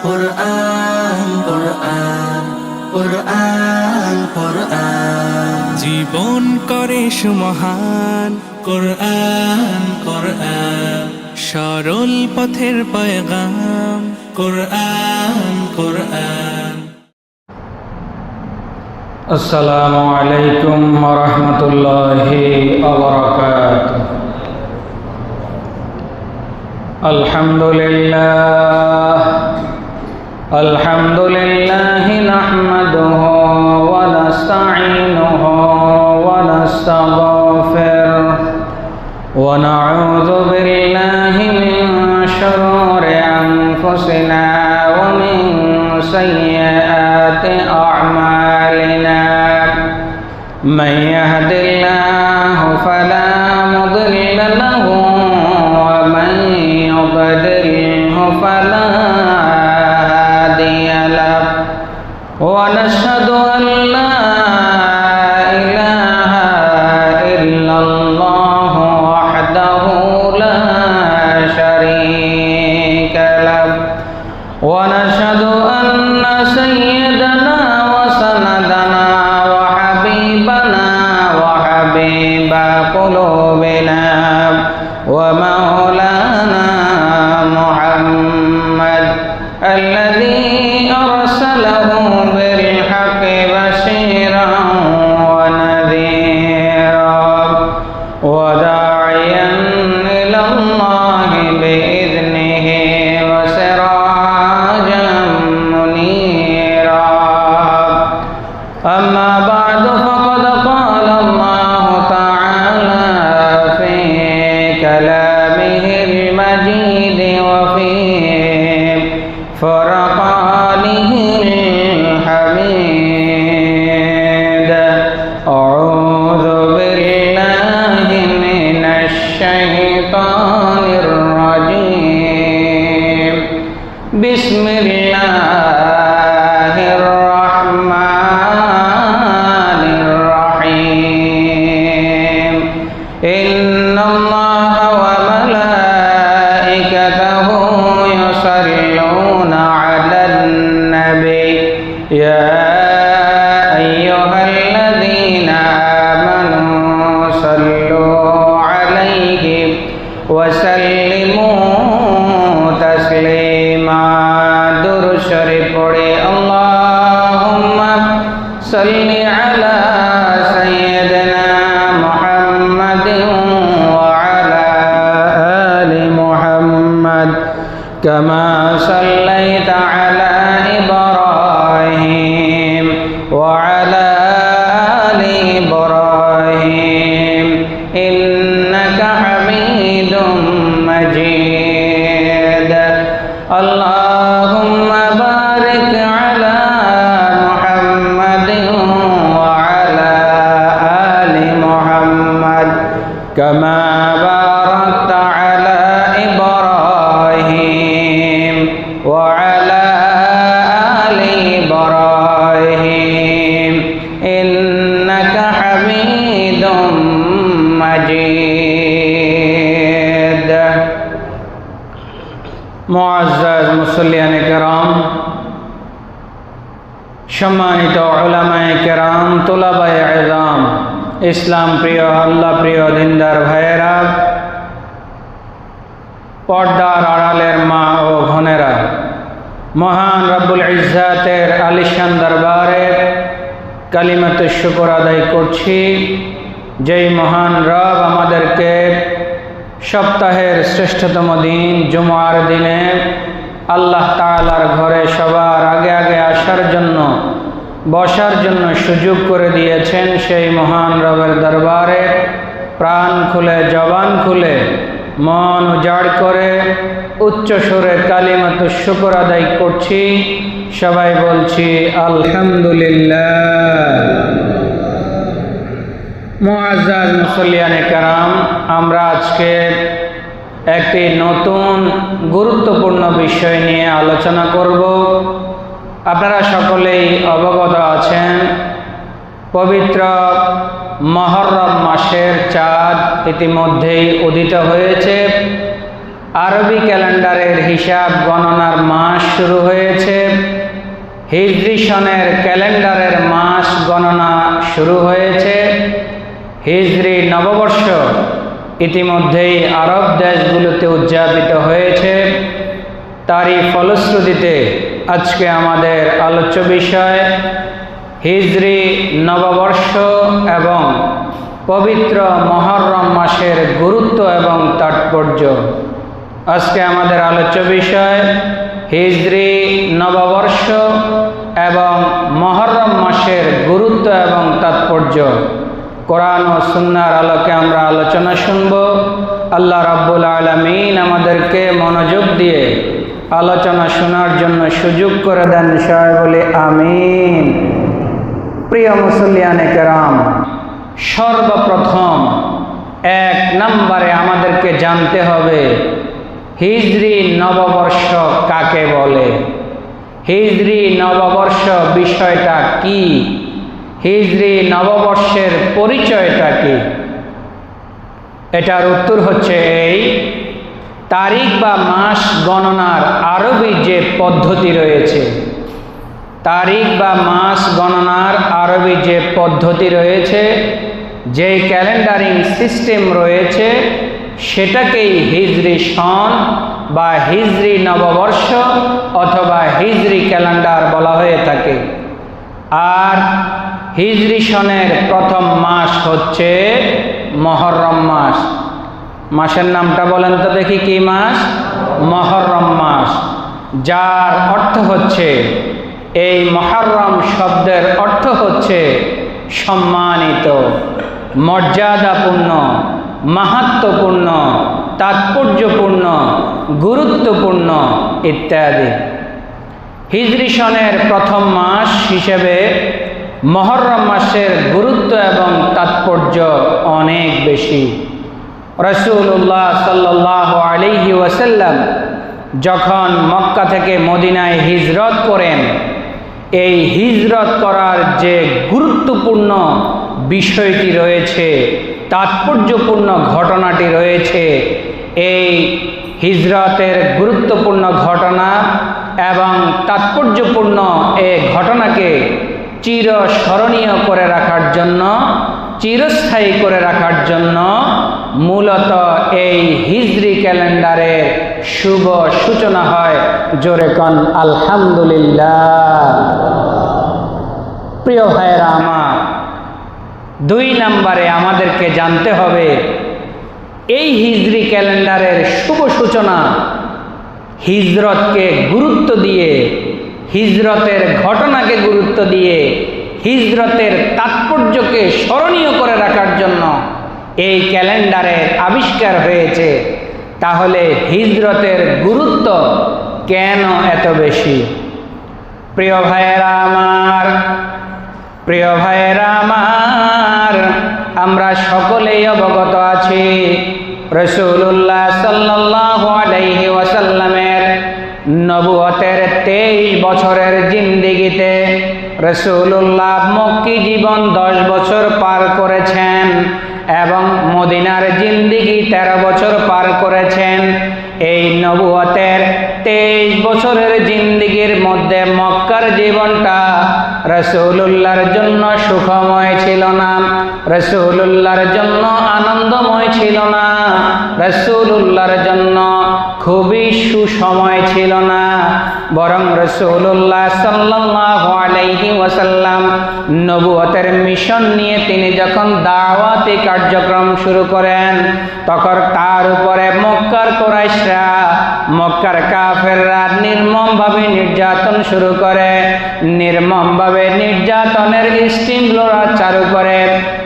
কুরআন কুরআন কুরআন কুরআন জীবন করে সুমহান কুরআন কুরআন সরল পথের পয়গাম কুরআন কুরআন। আসসালামু আলাইকুম ওয়া রাহমাতুল্লাহি ওয়া বারাকাতুহু। আলহামদুলিল্লাহি নাহমাদুহু ওয়া নাস্তাঈনুহু ওয়া নাস্তাগফিরুহু ওয়া নাউযু বিল্লাহি মিন শুরুরি আনফুসিনা ওয়া মিন সাইয়্যাতি আ'মালিনা। من يهد الله فلا مضل له ومن يضلله فلا هادي له ونشهد أن لا إله إلا الله وحده لا شريك له ونشهد أن سيدنا وسندنا وحبيب قلوبنا ومولانا محمد الذي أرسله بالحق بشيرا ونذيرا وداعيا إلى الله بإذنه وسراجا منيرا. أما بعد فقد قال الله تعالى في كلامه المجيد وفي فرقانه الحميد. أعوذ بالله من الشيطان الرجيم. بسم الله الرحمن الرحيم. إن الله وملائكته يصلون على النبي يا أيها الذين آمنوا صلوا عليه وسلموا تسليما. درود شريف পড়ে اللهم صل على سيدنا محمد وعلى آل محمد كما صليت على إبراهيم وعلى آل إبراهيم إنك حميد مجيد. اللهم بارك على محمد وعلى آل محمد كما باركت على إبراهيم وعلى آل إبراهيم إنك حميد مجيد. মুআজ্জাজ মুসল্লিয়ানে কেরাম, সম্মানিত উলামায়ে কেরাম, তুলাবায়ে ইলম, ইসলাম প্রিয় আল্লাহ প্রিয় দিনদার ভাইয়েরা, পর্দার আড়ালের মা ও বোনেরা, মহান রব্বুল ইজ্জাতের আলিশান দরবারে কালিমাতুশ শুকর আদায় করছি, যেই মহান রব আমাদেরকে সপ্তাহের শ্রেষ্ঠতম দিন জুমার দিনে আল্লাহ তাআলার ঘরে সবার আগে আগে আসার জন্য, বসার জন্য সুযোগ করে দিয়েছেন। সেই মহান রবের দরবারে প্রাণ খুলে, জবান খুলে, মন উজাড় করে উচ্চ সুরে কালিমাতুশ শুকর আদায় করছি। সবাই বলছি আলহামদুলিল্লাহ। মুআজ্জাজ মুসল্লিয়ানে কেরাম, আমরা আজকে একটি নতুন গুরুত্বপূর্ণ বিষয় নিয়ে আলোচনা করব। আপনারা সকলেই অবগত আছেন, পবিত্র মুহররম মাসের চাঁদ ইতিমধ্যেই উদিত হয়েছে। আরবি ক্যালেন্ডারের হিসাব গণনার মাস শুরু হয়েছে, হিজরি সনের ক্যালেন্ডারের মাস গণনা শুরু হয়েছে। হিজরি নববর্ষ ইতিমধ্যেই আরব দেশগুলোতে উদযাপিত হয়েছে। তারই ফলশ্রুতিতে আজকে আমাদের আলোচ্য বিষয় হিজরি নববর্ষ এবং পবিত্র মুহররম মাসের গুরুত্ব এবং তাৎপর্য। আজকে আমাদের আলোচ্য বিষয় হিজরি নববর্ষ এবং মুহররম মাসের গুরুত্ব এবং তাৎপর্য। কোরআন ও সুন্নাহর আলোকে আমরা আলোচনা শুনব। আল্লাহ রাব্বুল আলামিন আমাদেরকে মনোযোগ দিয়ে আলোচনা শোনার জন্য সুযোগ করে দেন, সবাই বলি আমিন। প্রিয় মুসল্লিয়ানে কেরাম, সর্বপ্রথম এক নম্বরে আমাদেরকে জানতে হবে হিজরি নববর্ষ কাকে বলে, হিজরি নববর্ষ বিষয়টা কি, হিজরি নববর্ষের পরিচয়টা কি। এটার উত্তর হচ্ছে এই, তারিখ বা মাস গণনার আরবি যে পদ্ধতি রয়েছে, তারিখ বা মাস গণনার আরবি যে পদ্ধতি রয়েছে, যে ক্যালেন্ডারিং সিস্টেম রয়েছে, সেটাকেই হিজরি সন বা হিজরি নববর্ষ অথবা হিজরি ক্যালেন্ডার বলা হয়ে থাকে। আর হিজরি সনের প্রথম মাস হচ্ছে মুহররম মাস। মাসের নামটা বলেন তো দেখি, কি মাস? মুহররম মাস, যার অর্থ হচ্ছে, এই মুহররম শব্দের অর্থ হচ্ছে সম্মানিত, মর্যাদাপূর্ণ, মাহাত্ম্যপূর্ণ, তাৎপর্যপূর্ণ, গুরুত্বপূর্ণ ইত্যাদি। হিজরি সনের প্রথম মাস হিসেবে মুহররম মাসের গুরুত্ব এবং তাৎপর্য অনেক বেশি। রাসূলুল্লাহ সাল্লাল্লাহু আলাইহি ওয়াসাল্লাম যখন মক্কা থেকে মদিনায় হিজরত করেন, এই হিজরত করার যে গুরুত্বপূর্ণ বিষয়টি রয়েছে, তাৎপর্যপূর্ণ ঘটনাটি রয়েছে, এই হিজরতের গুরুত্বপূর্ণ ঘটনা এবং তাৎপর্যপূর্ণ এই ঘটনাকে চিরস্মরণীয় করে রাখার জন্য, চিরস্থায়ী করে রাখার জন্য মূলত এই হিজরি ক্যালেন্ডারের শুভ সূচনা হয়। জোরে কন আলহামদুলিল্লাহ। প্রিয় ভাইয়েরা আমার, দুই নম্বরে আমাদেরকে জানতে হবে এই হিজরি ক্যালেন্ডারের শুভ সূচনা হিজরতকে গুরুত্ব দিয়ে, হিজরতের ঘটনাকে গুরুত্ব দিয়ে, হিজরতের তাৎপর্যকে স্মরণীয় করে রাখার জন্য এই ক্যালেন্ডারের আবিষ্কার হয়েছে। তাহলে হিজরতের গুরুত্ব কেন এত বেশি? প্রিয় ভাইয়েরা আমার, প্রিয় ভাইয়েরা আমার, আমরা সকলেই অবগত আছি রাসূলুল্লাহ সাল্লাল্লাহু আলাইহি ওয়াসাল্লামের নবুয়তের 23 বছরের জিন্দেগিতে রাসূলুল্লাহ মক্কি জীবন 10 বছর পার করেছেন এবং মদিনার জিন্দেগি 13 বছর পার করেছেন। এই নবুয়তের 23 বছরের জিন্দেগির মধ্যে মক্কার জীবনটা রাসূলুল্লাহর জন্য সুখময় ছিল না, রাসূলুল্লাহর জন্য আনন্দময় ছিল না, রাসূলুল্লাহর জন্য খুবই সুসময় ছিল না, বরং রাসূলুল্লাহ সাল্লাল্লাহু আলাইহি ওয়াসাল্লাম নবুয়তের মিশন নিয়ে তিনি যখন দাওয়াতি কার্যক্রম শুরু করেন, তখন তার উপরে মক্কার কুরাইশরা, মক্কার কাফেররা নির্মমভাবে নির্যাতন শুরু করে, নির্মমভাবে নির্যাতনের স্টিমরোলার চালু করে।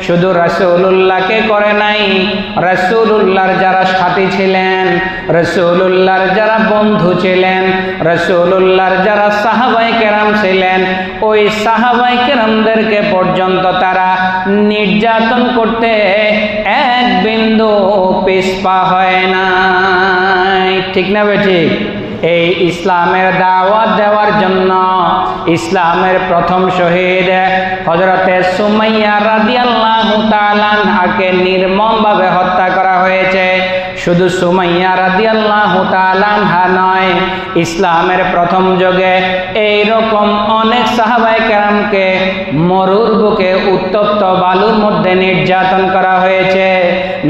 শুধু রাসূলুল্লাহকে করে নাই, রাসূলুল্লাহর যারা সাথী ছিলেন, রাসূলুল্লাহর যারা বন্ধু ছিলেন, রাসূলুল্লাহর যারা সাহাবায়ে কেরাম ছিলেন, ওই সাহাবায়ে কেরামদেরকে পর্যন্ত তারা নির্যাতন করতে এক বিন্দু পিছপা হয় না। ঠিক না বেঠিক? এই ইসলামের দাওয়াত দেওয়ার জন্য ইসলামের প্রথম শহীদ হযরতে সুমাইয়া রাদিয়াল্লাহু তাআলা আনহাকে নির্মমভাবে হত্যা করা হয়েছে। শুধু সুমাইয়া রাদিয়াল্লাহু তাআলা আনহা নয়, ইসলামের প্রথম যুগে এইরকম অনেক সাহাবায়ে কেরামকে মরুর বুকে উত্তপ্ত বালুর মধ্যে নির্যাতন করা হয়েছে,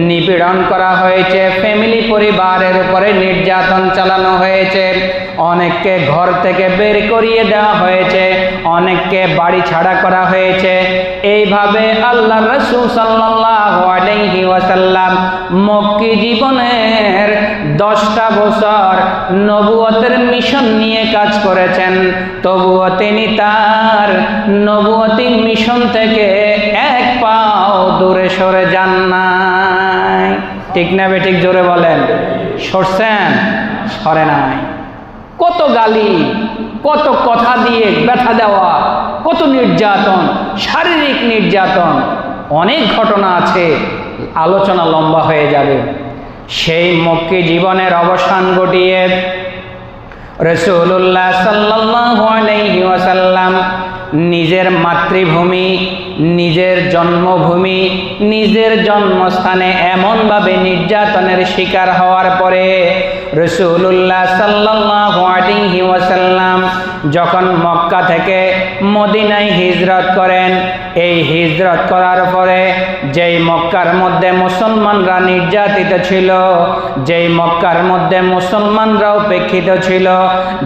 নিপীড়ন করা হয়েছে, ফ্যামিলি পরিবারের উপরে নির্যাতন চালানো হয়েছে, অনেককে ঘর থেকে বের করিয়ে দেওয়া হয়েছে, অনেককে বাড়ি ছাড়া করা হয়েছে। এইভাবে আল্লাহর রাসূল সাল্লাল্লাহু আলাইহি ওয়াসাল্লাম মক্কি জীবনের 10টা বছর নবুয়তের মিশন নিয়ে কাজ করেছেন, তবুও তিনি তার নবুয়তি মিশন থেকে এক পাও দূরে সরে যান নাই। ঠিক না বেঠিক? জোরে বলেন। সরছেন? সরে নাই। কত গালি, কত কথা দিয়ে ব্যথা দেওয়া, কত নির্যাতন, শারীরিক নির্যাতন, অনেক ঘটনা আছে, আলোচনা লম্বা হয়ে যাবে। সেই মক্কি জীবনের অবসান ঘটিয়ে রাসূলুল্লাহ সাল্লাল্লাহু আলাইহি ওয়াসাল্লাম নিজের মাতৃভূমি, নিজের জন্মভূমি, নিজের জন্মস্থানে এমনভাবে নির্যাতনের শিকার হওয়ার পরে রাসূলুল্লাহ সাল্লাল্লাহু আলাইহি ওয়াসাল্লাম যখন মক্কা থেকে মদিনায় হিজরত করেন, এই হিজরত করার পরে যেই মক্কার মধ্যে মুসলমানরা নির্যাতিত ছিল, যেই মক্কার মধ্যে মুসলমানরা উপেক্ষিত ছিল,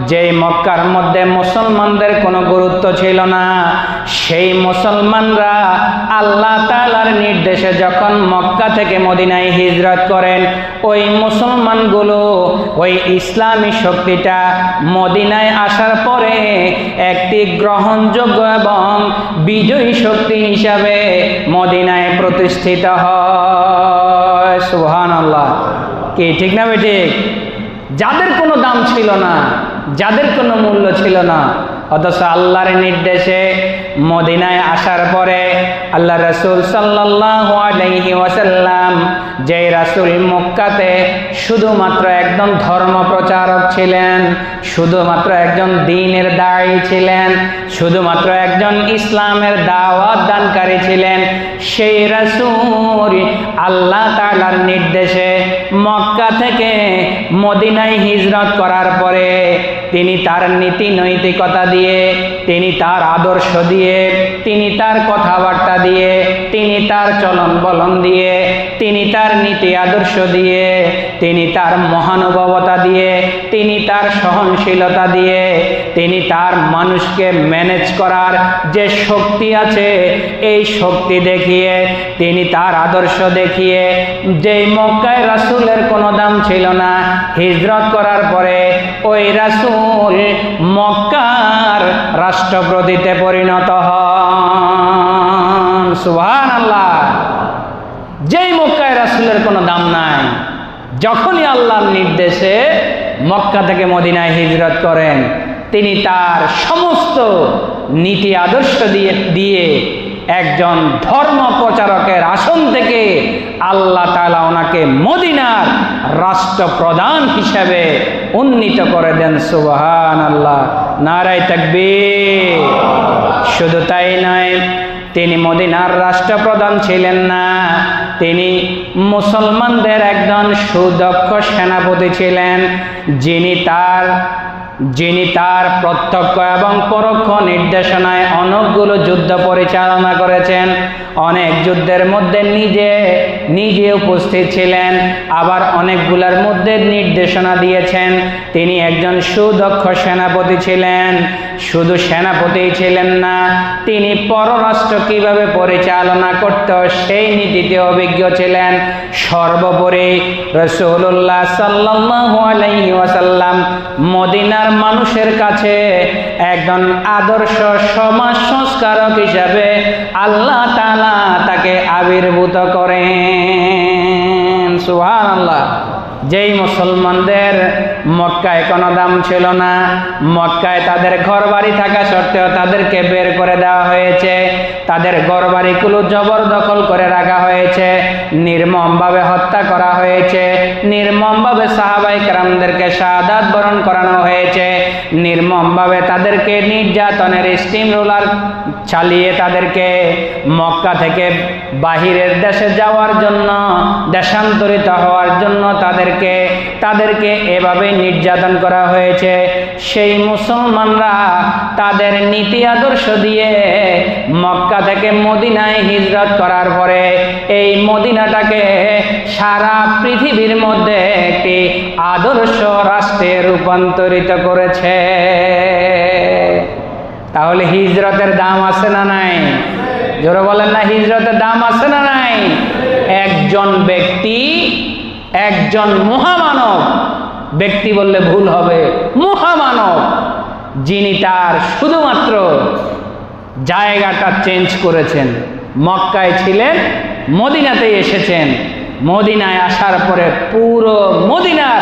যেই মক্কার মধ্যে মুসলমানদের কোনো গুরুত্ব ছিল না, সেই মুসলমানরা আল্লাহ তাআলার নির্দেশে যখন মক্কা থেকে মদিনায় হিজরত করেন, ওই মুসলমানগুলো ওই ইসলামী শক্তিটা মদিনায় আসার পরে একটি গ্রহণযোগ্য এবং বিজয়ী শক্তি হিসাবে মদিনায় প্রতিষ্ঠিত হয়। সুবহানাল্লাহ। কি ঠিক না বেঠিক? যাদের কোনো দাম ছিল না, যাদের কোনো মূল্য ছিল না, অথচ আল্লাহর নির্দেশে মদিনায় আসার পরে আল্লাহ রাসূল সাল্লাল্লাহু আলাইহি ওয়াসাল্লাম, যে রাসূল মক্কাতে শুধুমাত্র একজন ধর্ম প্রচারক ছিলেন, শুধুমাত্র একজন দ্বীনের দায়ী ছিলেন, শুধুমাত্র একজন ইসলামের দাওয়াত দানকারী ছিলেন, সেই রাসূল আল্লাহ তাআলার নির্দেশে মক্কা থেকে মদিনায় হিজরত করার পরে তিনি তার নীতি নৈতিকতা দিয়ে, তিনি তার আদর্শ দিয়ে, তিনি তার কথাবার্তা দিয়ে, তিনি তার চলন বলন দিয়ে, তিনি তার নীতি আদর্শ দিয়ে, তিনি তার মহানুভবতা দিয়ে, তিনি তার সহনশীলতা দিয়ে, তিনি তার মানুষকে ম্যানেজ করার যে শক্তি আছে, এই শক্তি দেখিয়ে, তিনি তার আদর্শ দেখিয়ে, যেই মক্কায় রাসূলের কোনো দাম ছিল না, হিজরত করার পরে ওই রাসূল মক্কার রাষ্ট্রপতিতে পরিণত হন। সুবহানাল্লাহ। যেই মক্কায় রাসূলের কোনো দাম নাই, যখনই আল্লাহর নির্দেশে মক্কা থেকে মদিনায় হিজরত করেন, তিনি তার সমস্ত নীতি আদর্শ দিয়ে একজন ধর্ম প্রচারকের আসন থেকে আল্লাহ তাআলা ওনাকে মদিনার রাষ্ট্রপ্রধান হিসেবে উন্নীত করে দেন। সুবহানাল্লাহ। নারায়ে তাকবীর। শুধু তাই নয়, তিনি মদিনার রাষ্ট্রপ্রধান ছিলেন না, তিনি মুসলমানদের একজন সুদক্ষ সেনাপতি ছিলেন, যিনি তার প্রত্যক্ষ এবং পরোক্ষ নির্দেশনায় অনেকগুলো যুদ্ধ পরিচালনা করেছেন, অনেক যুদ্ধের মধ্যে নিজে উপস্থিত ছিলেন, আবার অনেকগুলোর মধ্যে নির্দেশনা দিয়েছেন। তিনি একজন সুদক্ষ সেনাপতি ছিলেন। শুধু সেনাপতিই ছিলেন না, তিনি পররাষ্ট্র কিভাবে পরিচালনা করতে হয় সেই নীতিতে অভিজ্ঞ ছিলেন। সর্বোপরি রাসূলুল্লাহ সাল্লাল্লাহু আলাইহি ওয়াসাল্লাম মদিনার মানুষের কাছে একজন আদর্শ সমাজ সংস্কারক হিসাবে আল্লাহ তাআলা তাকে আবির্ভূত করেন। সুবহানাল্লাহ। যেই মুসলমানদের মক্কায় কোনো দাম ছিল না, মক্কায় তাদের ঘরবাড়ি থাকা সত্ত্বেও তাদেরকে বের করে দেওয়া হয়েছে, তাদের ঘরবাড়িগুলো জবরদখল করে রাখা হয়েছে, নির্মমভাবে হত্যা করা হয়েছে, নির্মমভাবে সাহাবায়ে কেরামদেরকে শাহাদাত বরণ করানো হয়েছে, নির্মমভাবে তাদেরকে নির্যাতনের স্টিম রোলার চালিয়ে তাদেরকে মক্কা থেকে বাহিরের দেশে যাওয়ার জন্য, দেশান্তরিত হওয়ার জন্য তাদেরকে এভাবে নির্যাতন করা হয়েছে। সেই মুসলমানরা তাদের নীতি আদর্শ দিয়ে মক্কা থেকে মদিনায় হিজরত করার পরে এই মদিনাটাকে সারা পৃথিবীর মধ্যে একটি আদর্শ রাষ্ট্রে রূপান্তরিত করেছে। তাহলে হিজরতের দাম আছে না নাই? জোরে বলেন না, হিজরতের দাম আছে না নাই? একজন ব্যক্তি, একজন মহামানব, ব্যক্তি বললে ভুল হবে, মহামানব, যিনি তার শুধুমাত্র জায়গাটা চেঞ্জ করেছেন, মক্কায় ছিলেন, মদিনাতে এসেছেন, মদিনায় আসার পরে পুরো মদিনার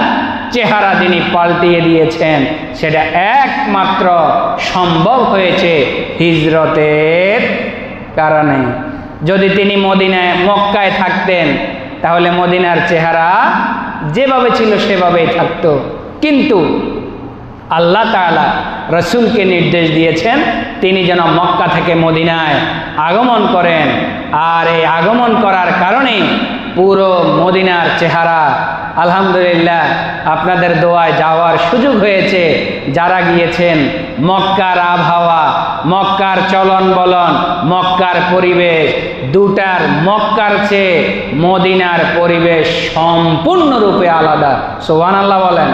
চেহারা যিনি পাল্টিয়ে দিয়েছেন, সেটা একমাত্র সম্ভব হয়েছে হিজরতের কারণে। যদি তিনি মক্কায় থাকতেন তাহলে মদিনার চেহারা যেভাবে ছিল সেভাবেই থাকতো, কিন্তু আল্লাহ তাআলা রসুলকে নির্দেশ দিয়েছেন তিনি যেন মক্কা থেকে মদিনায় আগমন করেন, আর এই আগমন করার কারণে পুরো মদিনার চেহারা, আলহামদুলিল্লাহ আপনাদের দোয়ায় যাওয়ার সুযোগ হয়েছে, যারা গিয়েছেন, মক্কার আবহাওয়া, মক্কার চলন বলন, মক্কার পরিবেশ, দুটার মক্কার চেয়ে মদিনার পরিবেশ সম্পূর্ণরূপে আলাদা। সুবহানাল্লাহ বলেন।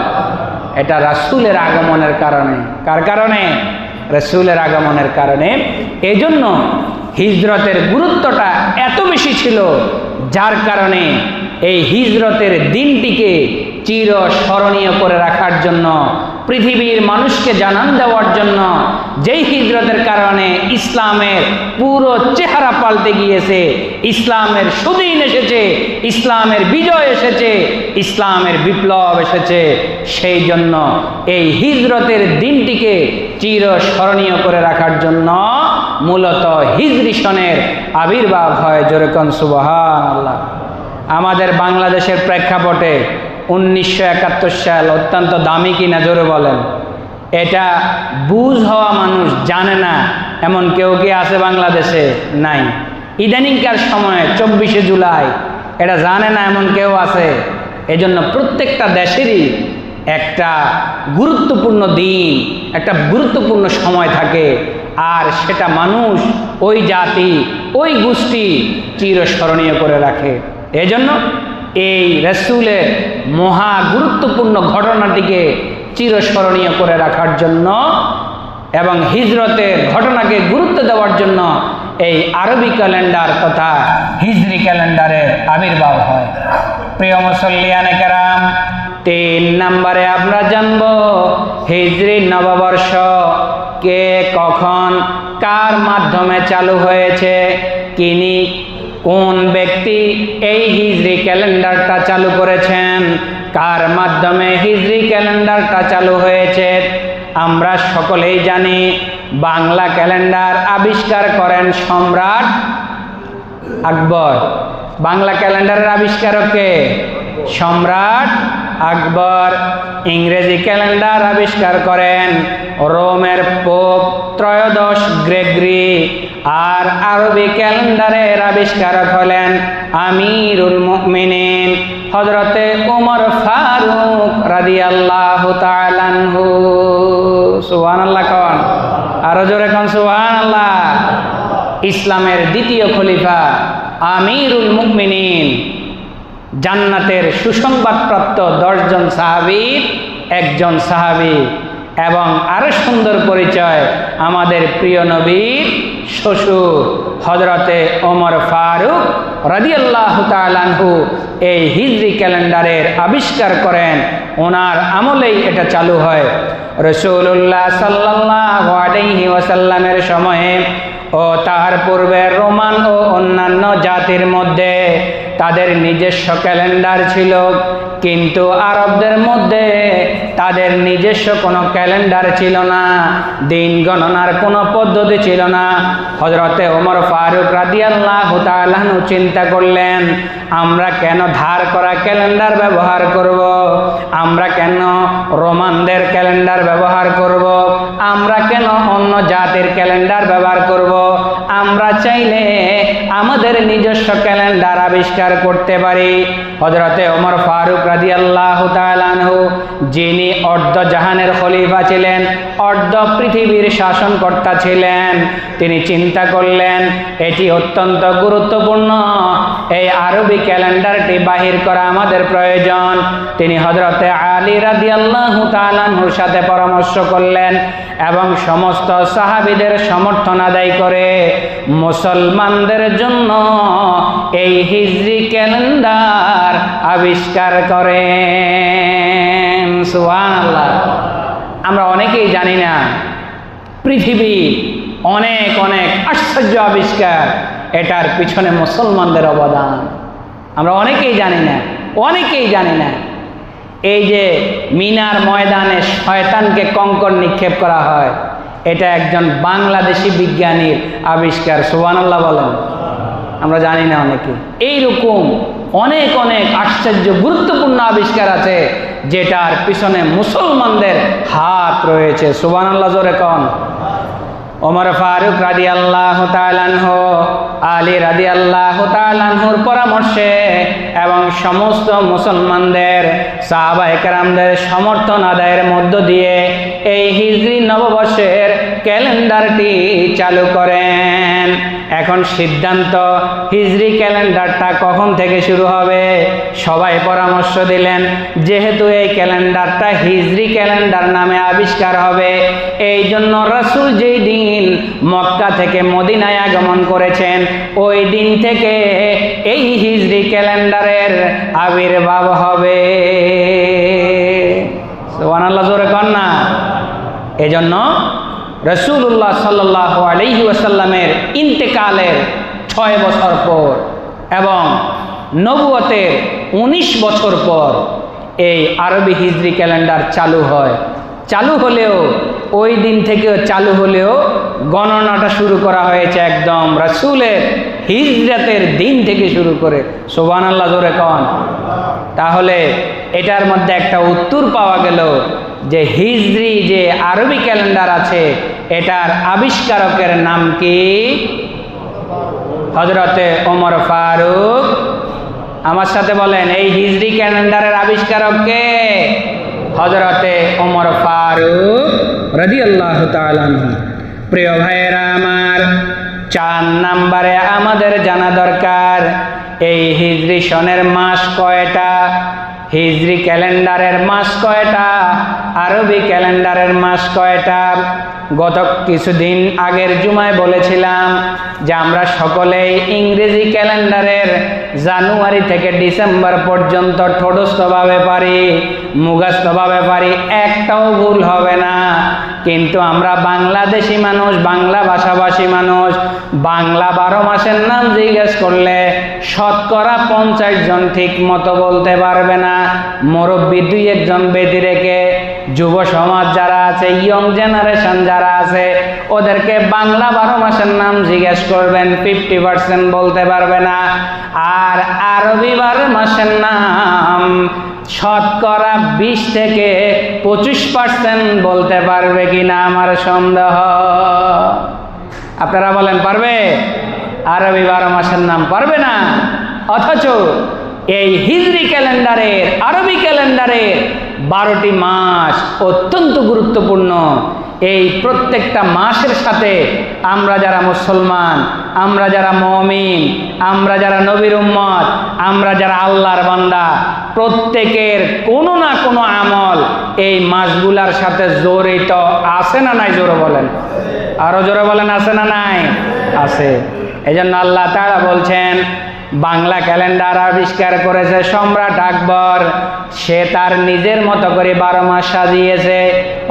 এটা রাসূলের আগমনের কারণে। কার কারণে? রাসূলের আগমনের কারণে। এজন্য হিজরতের গুরুত্বটা এত বেশি ছিল, যার কারণে এই হিজরতের দিনটিকে চিরস্মরণীয় করে রাখার জন্য, পৃথিবীর মানুষকে জানান দেওয়ার জন্য, যেই হিজরতের কারণে ইসলামের পুরো চেহারা পাল্টে গিয়েছে, ইসলামের সুদিন এসেছে, ইসলামের বিজয় এসেছে, ইসলামের বিপ্লব এসেছে, সেই জন্য এই হিজরতের দিনটিকে চিরস্মরণীয় করে রাখার জন্য মূলত হিজরি সনের আবির্ভাব হয়। জোরে কোন সুবহানাল্লাহ। আমাদের বাংলাদেশের প্রেক্ষাপটে 1971 সাল অত্যন্ত দামি কিনা জোরে বলেন। এটা বুঝ হওয়া মানুষ জানে না এমন কেউ কি আছে বাংলাদেশে? নাই। ইদানিংকার সময়ে 24শে জুলাই এটা জানে না এমন কেউ আছে? এজন্য প্রত্যেকটা দেশেরই একটা গুরুত্বপূর্ণ দিন, একটা গুরুত্বপূর্ণ সময় থাকে, আর সেটা মানুষ, ওই জাতি, ওই গোষ্ঠী চিরস্মরণীয় করে রাখে। এজন্য এই রাসূলের মহা গুরুত্বপূর্ণ ঘটনাটিকে চিরস্মরণীয় করে রাখার জন্য এবং হিজরতের ঘটনাকে গুরুত্ব দেওয়ার জন্য এই আরবি ক্যালেন্ডার তথা হিজরি ক্যালেন্ডারের আবির্ভাব হয়। প্রিয় মুসল্লিয়ানে কেরাম, 3 নম্বরে আমরা জানব হিজরি নববর্ষ কে, কখন, কার মাধ্যমে চালু হয়েছে, কোন ব্যক্তি এই হিজরি ক্যালেন্ডারটা চালু করেছেন, কার মাধ্যমে হিজরি ক্যালেন্ডারটা চালু হয়েছে। আমরা সকলেই জানি বাংলা ক্যালেন্ডার আবিষ্কার করেন সম্রাট আকবর। বাংলা ক্যালেন্ডারের আবিষ্কারক কে? সম্রাট আকবর। ইংরেজি ক্যালেন্ডার আবিষ্কার করেন রোমের পোপ ত্রয়োদশ গ্রেগরি। আর আরবি ক্যালেন্ডারের আবিষ্কারক হলেন আমিরুল মুমিনিন হযরতে ওমর ফারুক রাদিয়াল্লাহু তাআলা আনহু। সুবহানাল্লাহ কোন? আরো জোরে কোন সুবহানাল্লাহ। ইসলামের দ্বিতীয় খলিফা আমিরুল মুমিনিন, জান্নাতের সুসংবাদপ্রাপ্ত 10 জন সাহাবীর একজন সাহাবী, এবং আরো সুন্দর পরিচয় আমাদের প্রিয় নবীর শ্বশুর হযরতে ওমর ফারুক রাদিয়াল্লাহু তাআলা আনহু এই হিজরি ক্যালেন্ডারের আবিষ্কার করেন। ওনার আমলেই এটা চালু হয়। রাসূলুল্লাহ সাল্লাল্লাহু আলাইহি ওয়াসাল্লামের সময়ে ও তার পূর্বে রোমান ও অন্যান্য জাতির মধ্যে তাদের নিজস্ব ক্যালেন্ডার ছিল। কিন্তু আরবদের মধ্যে তাদের নিজস্ব কোনো ক্যালেন্ডার ছিল না, দিন গণনার কোনো পদ্ধতি ছিল না। হযরতে ওমর ফারুক রাদিয়াল্লাহু তাআলা আনহু চিন্তা করলেন, আমরা কেন ধার করা ক্যালেন্ডার ব্যবহার করব? আমরা কেন রোমানদের ক্যালেন্ডার ব্যবহার করব? আমরা কেন অন্য জাতির ক্যালেন্ডার ব্যবহার করব? আমরা চাইলে আমাদের নিজস্ব ক্যালেন্ডার আবিষ্কার করতে পারি। হযরতে ওমর ফারুক রাদিয়াল্লাহু তাআলা আনহু, যিনি অর্ধ জাহানের খলিফা ছিলেন, অর্ধ পৃথিবীর শাসনকর্তা ছিলেন, তিনি চিন্তা করলেন এটি অত্যন্ত গুরুত্বপূর্ণ, এই আরবি ক্যালেন্ডারটি বাহির করা আমাদের প্রয়োজন। তিনি হযরতে আলী রাদিয়াল্লাহু তাআলা আনহুর সাথে পরামর্শ করলেন এবং সমস্ত সাহাবীদের সমর্থন আদায় করে মুসলমানদের জন্য এই হিজরি ক্যালেন্ডার আবিষ্কার করেন। সুবহানাল্লাহ। আমরা অনেকেই জানি না পৃথিবীর অনেক অনেক আশ্চর্য আবিষ্কার, এটার পিছনে মুসলমানদের অবদান আমরা অনেকেই জানি না, অনেকেই জানি না। এই যে মিনার ময়দানে শয়তানকে কঙ্কর নিক্ষেপ করা হয়, এটা একজন বাংলাদেশি বিজ্ঞানীর আবিষ্কার। সুবহানাল্লাহ বলেন। আমরা জানি না অনেকে। এইরকম অনেক অনেক আশ্চর্য গুরুত্বপূর্ণ আবিষ্কার আছে যেটার পিছনে মুসলমানদের হাত রয়েছে। সুবহানাল্লাহ জোরে কোন। ওমর ফারুক রাদিয়াল্লাহু তাআলা আনহু আলী রাদিয়াল্লাহু তাআলা আনহুর পরামর্শে এবং সমস্ত মুসলমানদের সাহাবায়ে কেরামদের সমর্থন আদায়ের মধ্য দিয়ে এই হিজরি নববর্ষের ক্যালেন্ডারটি চালু করেন। এখন সিদ্ধান্ত, হিজরি ক্যালেন্ডারটা কখন থেকে শুরু হবে? সবাই পরামর্শ দিলেন যেহেতু এই ক্যালেন্ডারটা হিজরি ক্যালেন্ডার নামে আবিষ্কার হবে, এই জন্য রাসূল যেই দিন মক্কা থেকে মদিনায় আগমন করেছেন ওই দিন থেকে এই হিজরি ক্যালেন্ডারের আবির্ভাব হবে। সুবহানাল্লাহ জোরে কোন না। এজন্য রাসূলুল্লাহ সাল্লাল্লাহু আলাইহি ওয়াসাল্লামের ইন্তেকালের 6 বছর পর এবং নবুয়তের 19 বছর পর এই আরবি হিজরি ক্যালেন্ডার চালু হয়। চালু হলেও ওই দিন থেকেও চালু হলেও গণনাটা শুরু করা হয়েছে একদম রাসূলের হিজরতের দিন থেকে শুরু করে। সুবহানাল্লাহ জোরে কোন। তাহলে এটার মধ্যে একটা উত্তর পাওয়া গেল যে হিজরি যে আরবি ক্যালেন্ডার আছে এটার আবিষ্কারকের নাম কি? হযরতে ওমর ফারুক। আমার সাথে বলেন, এই হিজরি ক্যালেন্ডারের আবিষ্কারক কে? হযরতে ওমর ফারুক রাদিয়াল্লাহু তাআলা আনহু। প্রিয় ভাইয়েরা আমার, 4 নম্বরে আমাদের জানা দরকার এই হিজরি সনের মাস কয়টা, হিজরি ক্যালেন্ডারের মাস কয়টা, আরবি ক্যালেন্ডারের মাস কয়টা। গত কিছুদিন আগের জুমায় বলেছিলাম যে আমরা সকলেই ইংরেজি ক্যালেন্ডারের জানুয়ারি থেকে ডিসেম্বর পর্যন্ত ঠোঁটস্থভাবে পারি, মুখস্থভাবে পারি, একটাও ভুল হবে না। কিন্তু আমরা বাংলাদেশি মানুষ, বাংলা ভাষাভাষী মানুষ, বাংলা 12 মাসের নাম জিজ্ঞেস করলে শতকরা 50 জন ঠিক মতো বলতে পারবে না। মুরব্বী 2-1 জন ব্যতি রেখে যুব সমাজ যারা আছে, ইয়ং জেনারেশন যারা আছে, ওদেরকে বাংলা 12 মাসের নাম জিজ্ঞেস করবেন 50% বলতে পারবে না। আর আরবি 12 মাসের নাম শতকরা 20 থেকে 25% বলতে পারবে কিনা আমার সন্দেহ। আপনারা বলেন পারবে? আরবি 12 মাসের নাম পারবে না। অথচ এই হিজরি ক্যালেন্ডারের, আরবি ক্যালেন্ডারের 12টি মাস অত্যন্ত গুরুত্বপূর্ণ। এই প্রত্যেকটা মাসের সাথে আমরা যারা মুসলমান, আমরা যারা মুমিন, আমরা যারা নবীর উম্মত, আমরা যারা আল্লাহর বান্দা, প্রত্যেকের কোনো না কোনো আমল এই মাসগুলার সাথে জড়িত আছে না নাই? জোরে বলেন, আরো জোরে বলেন, আছে না নাই? আছে। এজন্য আল্লাহ তাআলা বলছেন, বাংলা ক্যালেন্ডার আবিষ্কার করেছে সম্রাট আকবর, সে তার নিজের মতো করে 12 মাস সাজিয়েছে।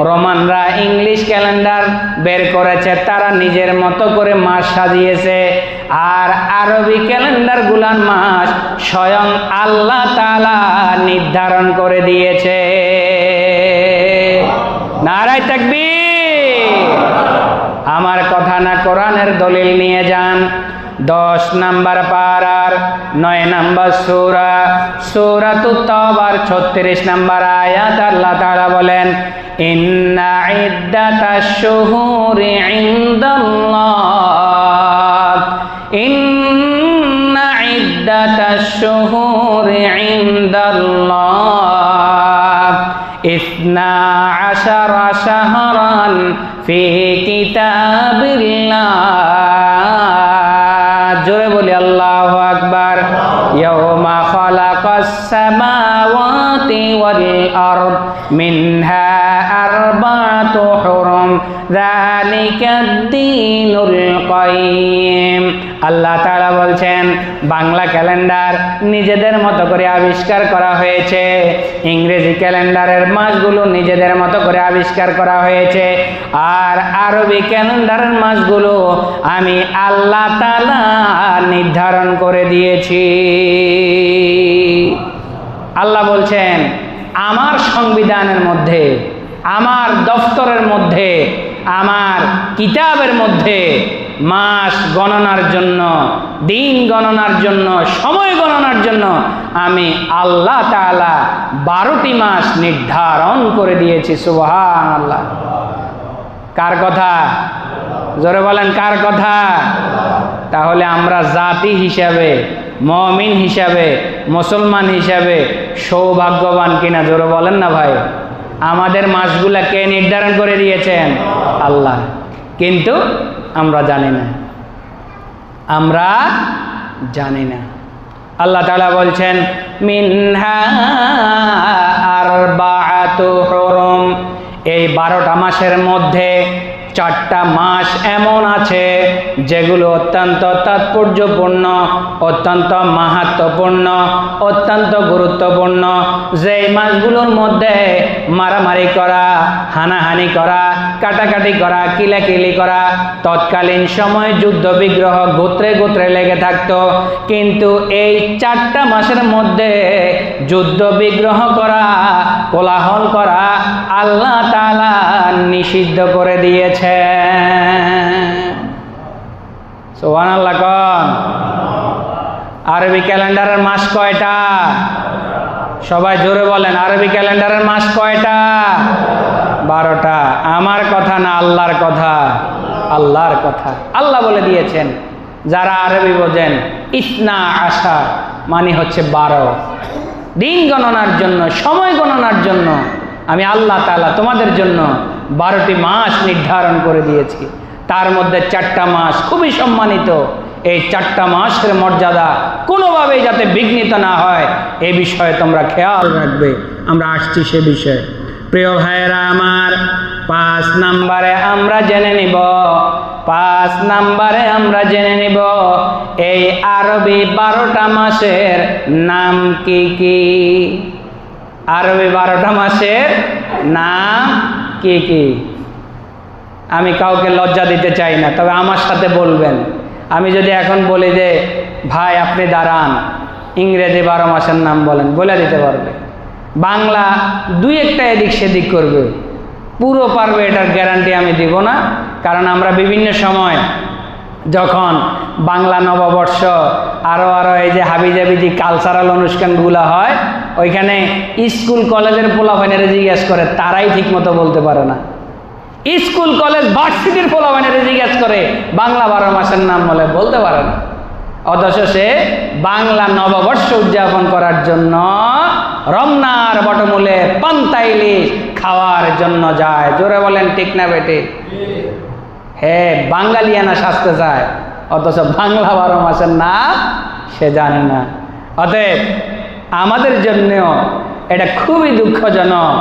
রোমানরা ইংলিশ ক্যালেন্ডার বের করেছে, তারা নিজের মতো করে মাস সাজিয়েছে। আর আরবি ক্যালেন্ডার গুলার মাস স্বয়ং আল্লাহ তাআলা নির্ধারণ করে দিয়েছে। নারায়ে তাকবীর। আমার কথা না, কোরআনের দলিল নিয়ে যান। 10 নম্বর পারার 9 নম্বর সূরা সূরাতুত তাওবার 36 নম্বর আয়াত আল্লাহ তাআলা বলেন, ইন্না ইদ্দাতাশ শুহুরি ইনদাল্লাহ ইন্না ইদ্দাতাশ শুহুরি ইনদাল্লাহ 12 শাহরান ফি কিতাবিল্লাহ। জোরে বলি আল্লাহু আকবার। ইয়াউমা খালাকাস সামাওয়াতি ওয়াল আরদ মিনহা আরবাতু হুরুম যালিকাদ দীনুল কাইয়্যিম। আল্লাহ তাআলা বলছেন, বাংলা ক্যালেন্ডার নিজেদের মতো করে আবিষ্কার করা হয়েছে, ইংরেজি ক্যালেন্ডারের মাসগুলো নিজেদের মতো করে আবিষ্কার করা হয়েছে, আর আরবি ক্যালেন্ডারের মাসগুলো আমি আল্লাহ তাআলা নির্ধারণ করে দিয়েছি। আল্লাহ বলছেন, আমার সংবিধানের মধ্যে, আমার দফতরের মধ্যে, আমার কিতাবের মধ্যে মাস গণনার জন্য, দিন গণনার জন্য, সময় গণনার জন্য আমি আল্লাহ তাআলা 12টি মাস নির্ধারণ করে দিয়েছি। সুবহানাল্লাহ। কার কথা? জোরে বলেন, কার কথা? তাহলে আমরা জাতি হিসাবে, মুমিন হিসাবে, মুসলমান হিসাবে সৌভাগ্যবান কিনা? জোরে বলেন না ভাই। আমাদের মাসগুলা কে নির্ধারণ করে দিয়েছেন? আল্লাহ। কিন্তু আমরা জানি না, আমরা জানি না। আল্লাহ তাআলা বলছেন, মিনহা আরবাআতু হুরুম, এই 12টা মাসের মধ্যে 4টা মাস এমন আছে যেগুলো অত্যন্ত তাৎপর্যপূর্ণ, অত্যন্ত মাহাত্ম্যপূর্ণ, অত্যন্ত গুরুত্বপূর্ণ। যেই মাসগুলোর মধ্যে মারামারি করা, হানাহানি করা, কাটাকাটি করা, কিলাকিলি করা, তৎকালীন সময় যুদ্ধ বিগ্রহ গোত্রে গোত্রে লেগে থাকতো, কিন্তু এই 4টা মাসের মধ্যে যুদ্ধ বিগ্রহ করা, কোলাহল করা আল্লাহ তাআলা নিষিদ্ধ করে দিয়েছে। সুবহানাল্লাহ কোন? আরবি ক্যালেন্ডারের মাস কয়টা? সবাই জোরে বলেন, আরবি ক্যালেন্ডারের মাস কয়টা? 12টা। আমার কথা না, আল্লাহর কথা। আল্লাহর কথা। আল্লাহ বলে দিয়েছেন, যারা আরবি বোঝেন, ইসনা আশার মানে হচ্ছে 12। দিন গণনার জন্য, সময় গণনার জন্য আমি আল্লাহ তাআলা তোমাদের জন্য 12টি মাস নির্ধারণ করে দিয়েছি। তার মধ্যে 4টা মাস খুবই সম্মানিত। এই 4টা মাসের মর্যাদা কোনোভাবেই যাতে বিঘ্নিত না হয় এই বিষয়ে তোমরা খেয়াল রাখবে। আমরা আসছি সে বিষয়ে। প্রিয় ভাইয়েরা আমার, 5 নম্বরে আমরা জেনে নিব, 5 নম্বরে আমরা জেনে নিব এই আরবি 12টা মাসের নাম কি কি। আরবি 12টা মাসের নাম কি কি? আমি কাউকে লজ্জা দিতে চাই না, তবে আমার সাথে বলবেন। আমি যদি এখন বলি যে ভাই আপনি দাঁড়ান, ইংরেজি 12 মাসের নাম বলেন, বলে দিতে পারবে। বাংলা 2-1টা এদিক সেদিক করবে, পুরো পারবে এটার গ্যারান্টি আমি দিব না। কারণ আমরা বিভিন্ন সময় যখন বাংলা নববর্ষ আরও এই যে হাবিজাবি কালচারাল অনুষ্ঠানগুলো হয়, ওইখানে স্কুল কলেজের পোলাপাইনেরা জিজ্ঞেস করে, তারাই ঠিক মতো বলতে পারে না। স্কুল কলেজ ভার্সিটির পোলাপাইনেরা জিজ্ঞেস করে বাংলা 12 মাসের নাম বলতে পারে না। অথচ সে বাংলা নববর্ষ উদযাপন করার জন্য রমনার বটমূলে পান্তা ইলিশ খাওয়ার জন্য যায়। জোরে বলেন ঠিক না বেটে? হ্যাঁ, বাঙালিয়ানা সাজতে চায়, অথচ বাংলা 12 মাসের নাম সে জানে না। অতএব আমাদের জন্যও এটা খুবই দুঃখজনক।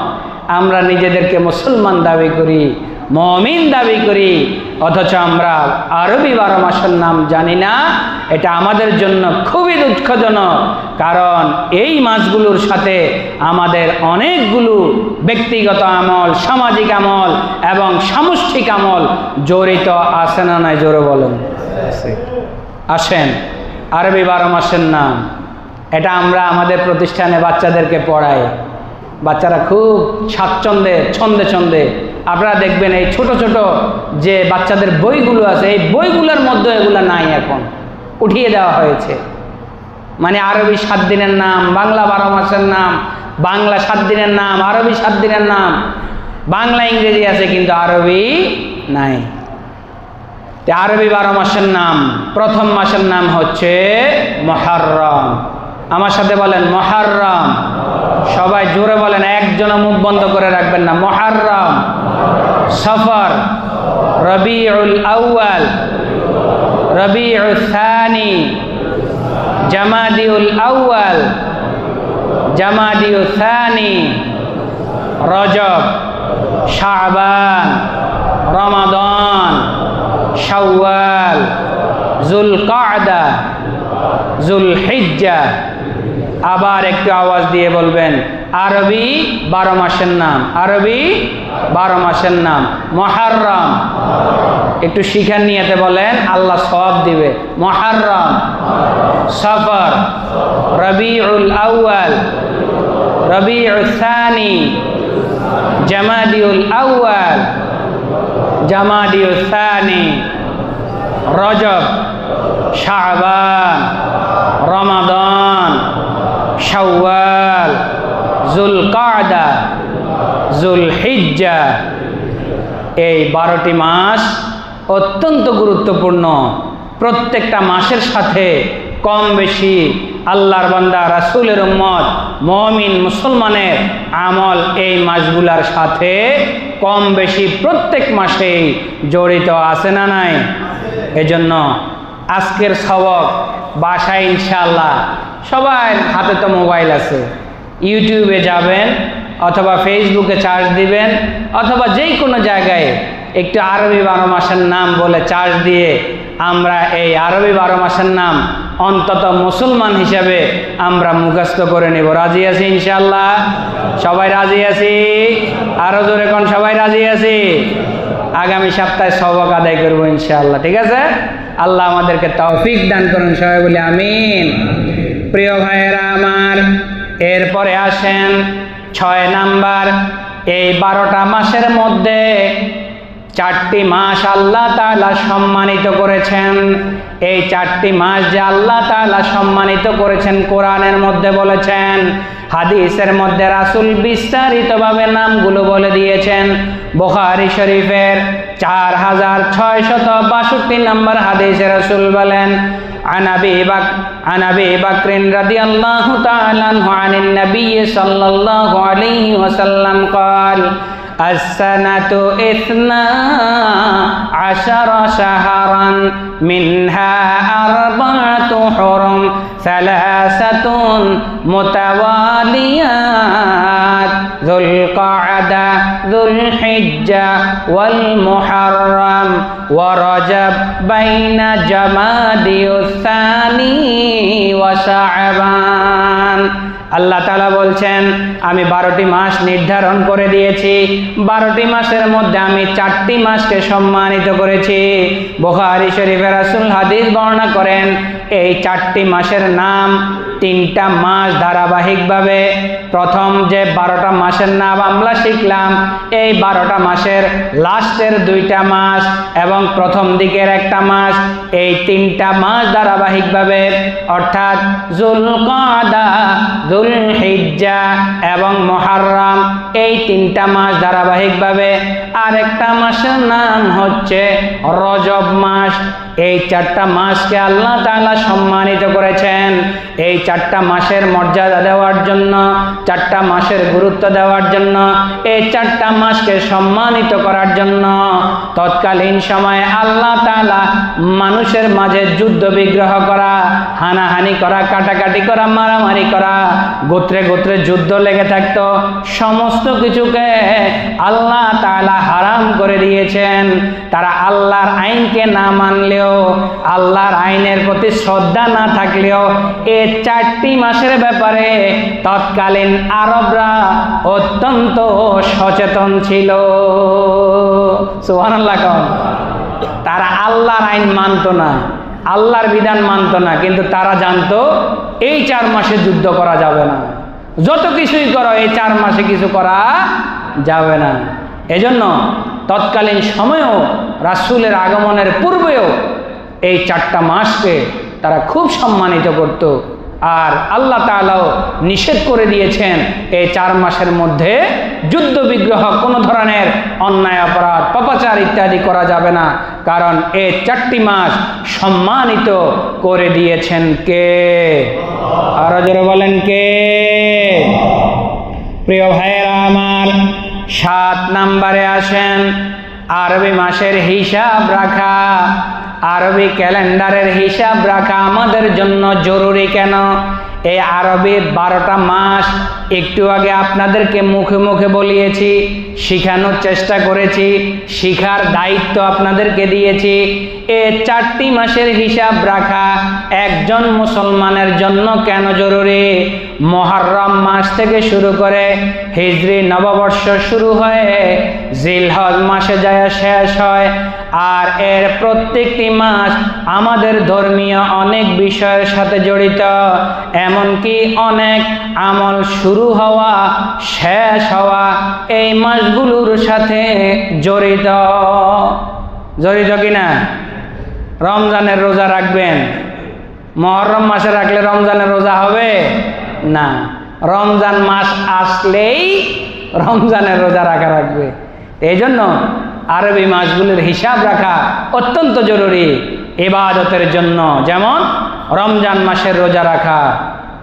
আমরা নিজেদেরকে মুসলমান দাবি করি, মুমিন দাবি করি, অথচ আমরা আরবি 12 মাসের নাম জানি না। এটা আমাদের জন্য খুবই দুঃখজনক, কারণ এই মাসগুলোর সাথে আমাদের অনেকগুলো ব্যক্তিগত আমল, সামাজিক আমল এবং সামষ্টিক আমল জড়িত আছে না নাই? জোরে বলেন। আসেন আরবি 12 মাসের নাম, এটা আমরা আমাদের প্রতিষ্ঠানে বাচ্চাদেরকে পড়াই। বাচ্চারা খুব স্বাচ্ছন্দ্যে ছন্দে ছন্দে, আপনারা দেখবেন এই ছোট ছোট যে বাচ্চাদের বইগুলো আছে, এই বইগুলোর মধ্যে এগুলো নাই, এখন উঠিয়ে দেওয়া হয়েছে। মানে আরবি 7 দিনের নাম, বাংলা 12 মাসের নাম, বাংলা 7 দিনের নাম, আরবি 7 দিনের নাম, বাংলা ইংরেজি আছে কিন্তু আরবি নাই। আরবি 12 মাসের নাম, প্রথম মাসের নাম হচ্ছে মুহররম। আমার সাথে বলেন মুহররম। সবাই জোরে বলেন, একজনও মুখ বন্ধ করে রাখবেন না। মুহররম, সফর, রবিউল আউয়াল, রবিউল সানি, জামাদিউল আউয়াল, জামাদিউল সানি, রজব, শাবান, রমাদান, শাওয়াল, যুলকাদা, যুলহিজ্জা। আবার একটু আওয়াজ দিয়ে বলবেন, আরবি 12 মাসের নাম, আরবি 12 মাসের নাম মুহররম। একটু শিখার নিয়তে বলেন, আল্লাহ সওয়াব দিবে। মুহররম, সফর, রবিউল আউয়াল, রবিউল সানি, জামাদিউল আউয়াল, জামাদিউল সানি, রজব, শাবান, রমাদান, শাওয়াল, যুলকাদা, যুলহিজ্জা। এই 12টি মাস অত্যন্ত গুরুত্বপূর্ণ। প্রত্যেকটা মাসের সাথে কম বেশি আল্লাহর বান্দা, রাসূলের উম্মত, মুমিন মুসলমানের আমল এই মাসগুলার সাথে কম বেশি প্রত্যেক মাসেই জড়িত আছে না নাই? এজন্য আজকের সবক বাসায় ইনশাআল্লাহ, সবার হাতে তো মোবাইল আছে, ইউটিউবে যাবেন অথবা ফেসবুকে চার্জ দিবেন অথবা যেই কোনো জায়গায় একটু আরবি 12 মাসের নাম বলে চার্জ দিয়ে আমরা এই আরবি 12 মাসের নাম অন্তত মুসলমান হিসাবে আমরা মুখস্থ করে নেব। রাজি আছি ইনশাআল্লাহ? সবাই রাজি আছি? আরো জোরে কোন সবাই রাজি আছি? আগামী সপ্তাহে সবক আদায় করবো ইনশাআল্লাহ। ঠিক আছে? আল্লাহ আমাদেরকে তৌফিক দান করুন, সবাই বলি আমিন। প্রিয় ভাইয়েরা আমার, এরপরে আসেন 6 নাম্বার। এই 12টা মাসের মধ্যে 4টি মাস আল্লাহ তাআলা সম্মানিত করেছেন। এই 4টি মাস যে আল্লাহ তাআলা সম্মানিত করেছেন কোরআনের মধ্যে বলেছেন, হাদিসের মধ্যে রাসূল বিস্তারিতভাবে নামগুলো বলে দিয়েছেন। বুখারী শরীফের 4662 নম্বর হাদিসে রাসূল বলেন, عن أبي بكر رضي الله تعالى عنه عن النبي صلى الله عليه وسلم قال السنة 12 شهرا منها 4 حرم 3 متواليات ذو القعدة ذو الحجة والمحرم ورجب بين جمادي الثاني وشعبان। আল্লাহ তাআলা বলছেন, আমি 12টি মাস নির্ধারণ করে দিয়েছি, 12টি মাসের মধ্যে আমি 4টি মাসকে সম্মানিত করেছি। বুখারী শরীফে রাসূল হাদিস বর্ণনা করেন, এই 4টি মাসের নাম 3টা মাস ধারাবাহিকভাবে। প্রথম যে 12টা মাসের নাম আমরা শিখলাম, এই 12টা মাসের লাস্টের 2টা মাস এবং প্রথম দিকের 1টা মাস, এই 3টা মাস ধারাবাহিকভাবে, অর্থাৎ যুলকাদা, যুলহিজ্জা এবং মুহররম, এই 3টা মাস ধারাবাহিকভাবে। আরেকটা মাসের নাম হচ্ছে রজব মাস। এই 4টা মাসকে আল্লাহ তাআলা সম্মানিত করেছেন। এই 4টা মাসের মর্যাদা দেওয়ার জন্য, 4টা মাসের গুরুত্ব দেওয়ার জন্য, এই 4টা মাসকে সম্মানিত করার জন্য তৎকালীন সময়ে আল্লাহ তাআলা মানুষের মাঝে যুদ্ধ বিগ্রহ করা, হানাহানি করা, কাটাকাটি করা, মারামারি করা, গোত্রে গোত্রে যুদ্ধ লেগে থাকতো, সমস্ত কিছুকে আল্লাহ তাআলা হারাম করে দিয়েছেন। তারা আল্লাহর আইনকে না মানলেও, আল্লাহর আইনের প্রতি শ্রদ্ধা না থাকলেও এই 4টি মাসের ব্যাপারে তৎকালীন আরবরা অত্যন্ত সচেতন ছিল। সুবহানাল্লাহ। তারা আল্লাহর আইন মানত না, আল্লাহর বিধান মানত না, কিন্তু তারা জানতো এই 4 মাসে যুদ্ধ করা যাবে না, যত কিছুই করো এই 4 মাসে কিছু করা যাবে না। এজন্য তৎকালীন সময়েও রাসূলের আগমনের পূর্বেও এই 4টা মাসকে তারা খুব সম্মানিত করত। আর আল্লাহ তাআলাও নিষেধ করে দিয়েছেন এই 4 মাসের মধ্যে যুদ্ধ বিগ্রহ, কোনো ধরনের অন্যায় অপরাধ পাপাচার ইত্যাদি করা যাবে না, কারণ এই 4টি মাস সম্মানিত করে দিয়েছেন কে? আরো জোরে বলেন কে? প্রিয় ভাইয়েরা আমার, 7 নম্বরে আসেন আরবি মাসের হিসাব রাখা। আরবি ক্যালেন্ডারের হিসাব রাখা আমাদের জন্য জরুরি কেন? এই আরবির 12টা মাস একটু আগে আপনাদেরকে মুখে মুখে বলিয়েছি, শেখানোর চেষ্টা করেছি, শিখার দায়িত্ব আপনাদেরকে দিয়েছি। এই 4টি মাসের হিসাব রাখা একজন মুসলমানের জন্য কেন জরুরি? মুহররম মাস থেকে শুরু করে হিজরি নববর্ষ শুরু হয়ে জিলহজ মাসে যায় শেষ হয়, আর এর প্রত্যেকটি মাস আমাদের ধর্মীয় অনেক বিষয়ের সাথে জড়িত, এমনকি অনেক আমল শুরু হওয়া শেষ হওয়া এই মাসগুলোর সাথে জড়িত। জড়িত কিনা? রমজানের রোজা রাখবেন, মুহররম মাসে রাখলে রমজানের রোজা হবে না, রমজান মাস আসলেই রমজানের রোজা রাখবে। এই জন্য আরবি মাসগুলির হিসাব রাখা অত্যন্ত জরুরি ইবাদতের জন্য। যেমন রমজান মাসের রোজা রাখা,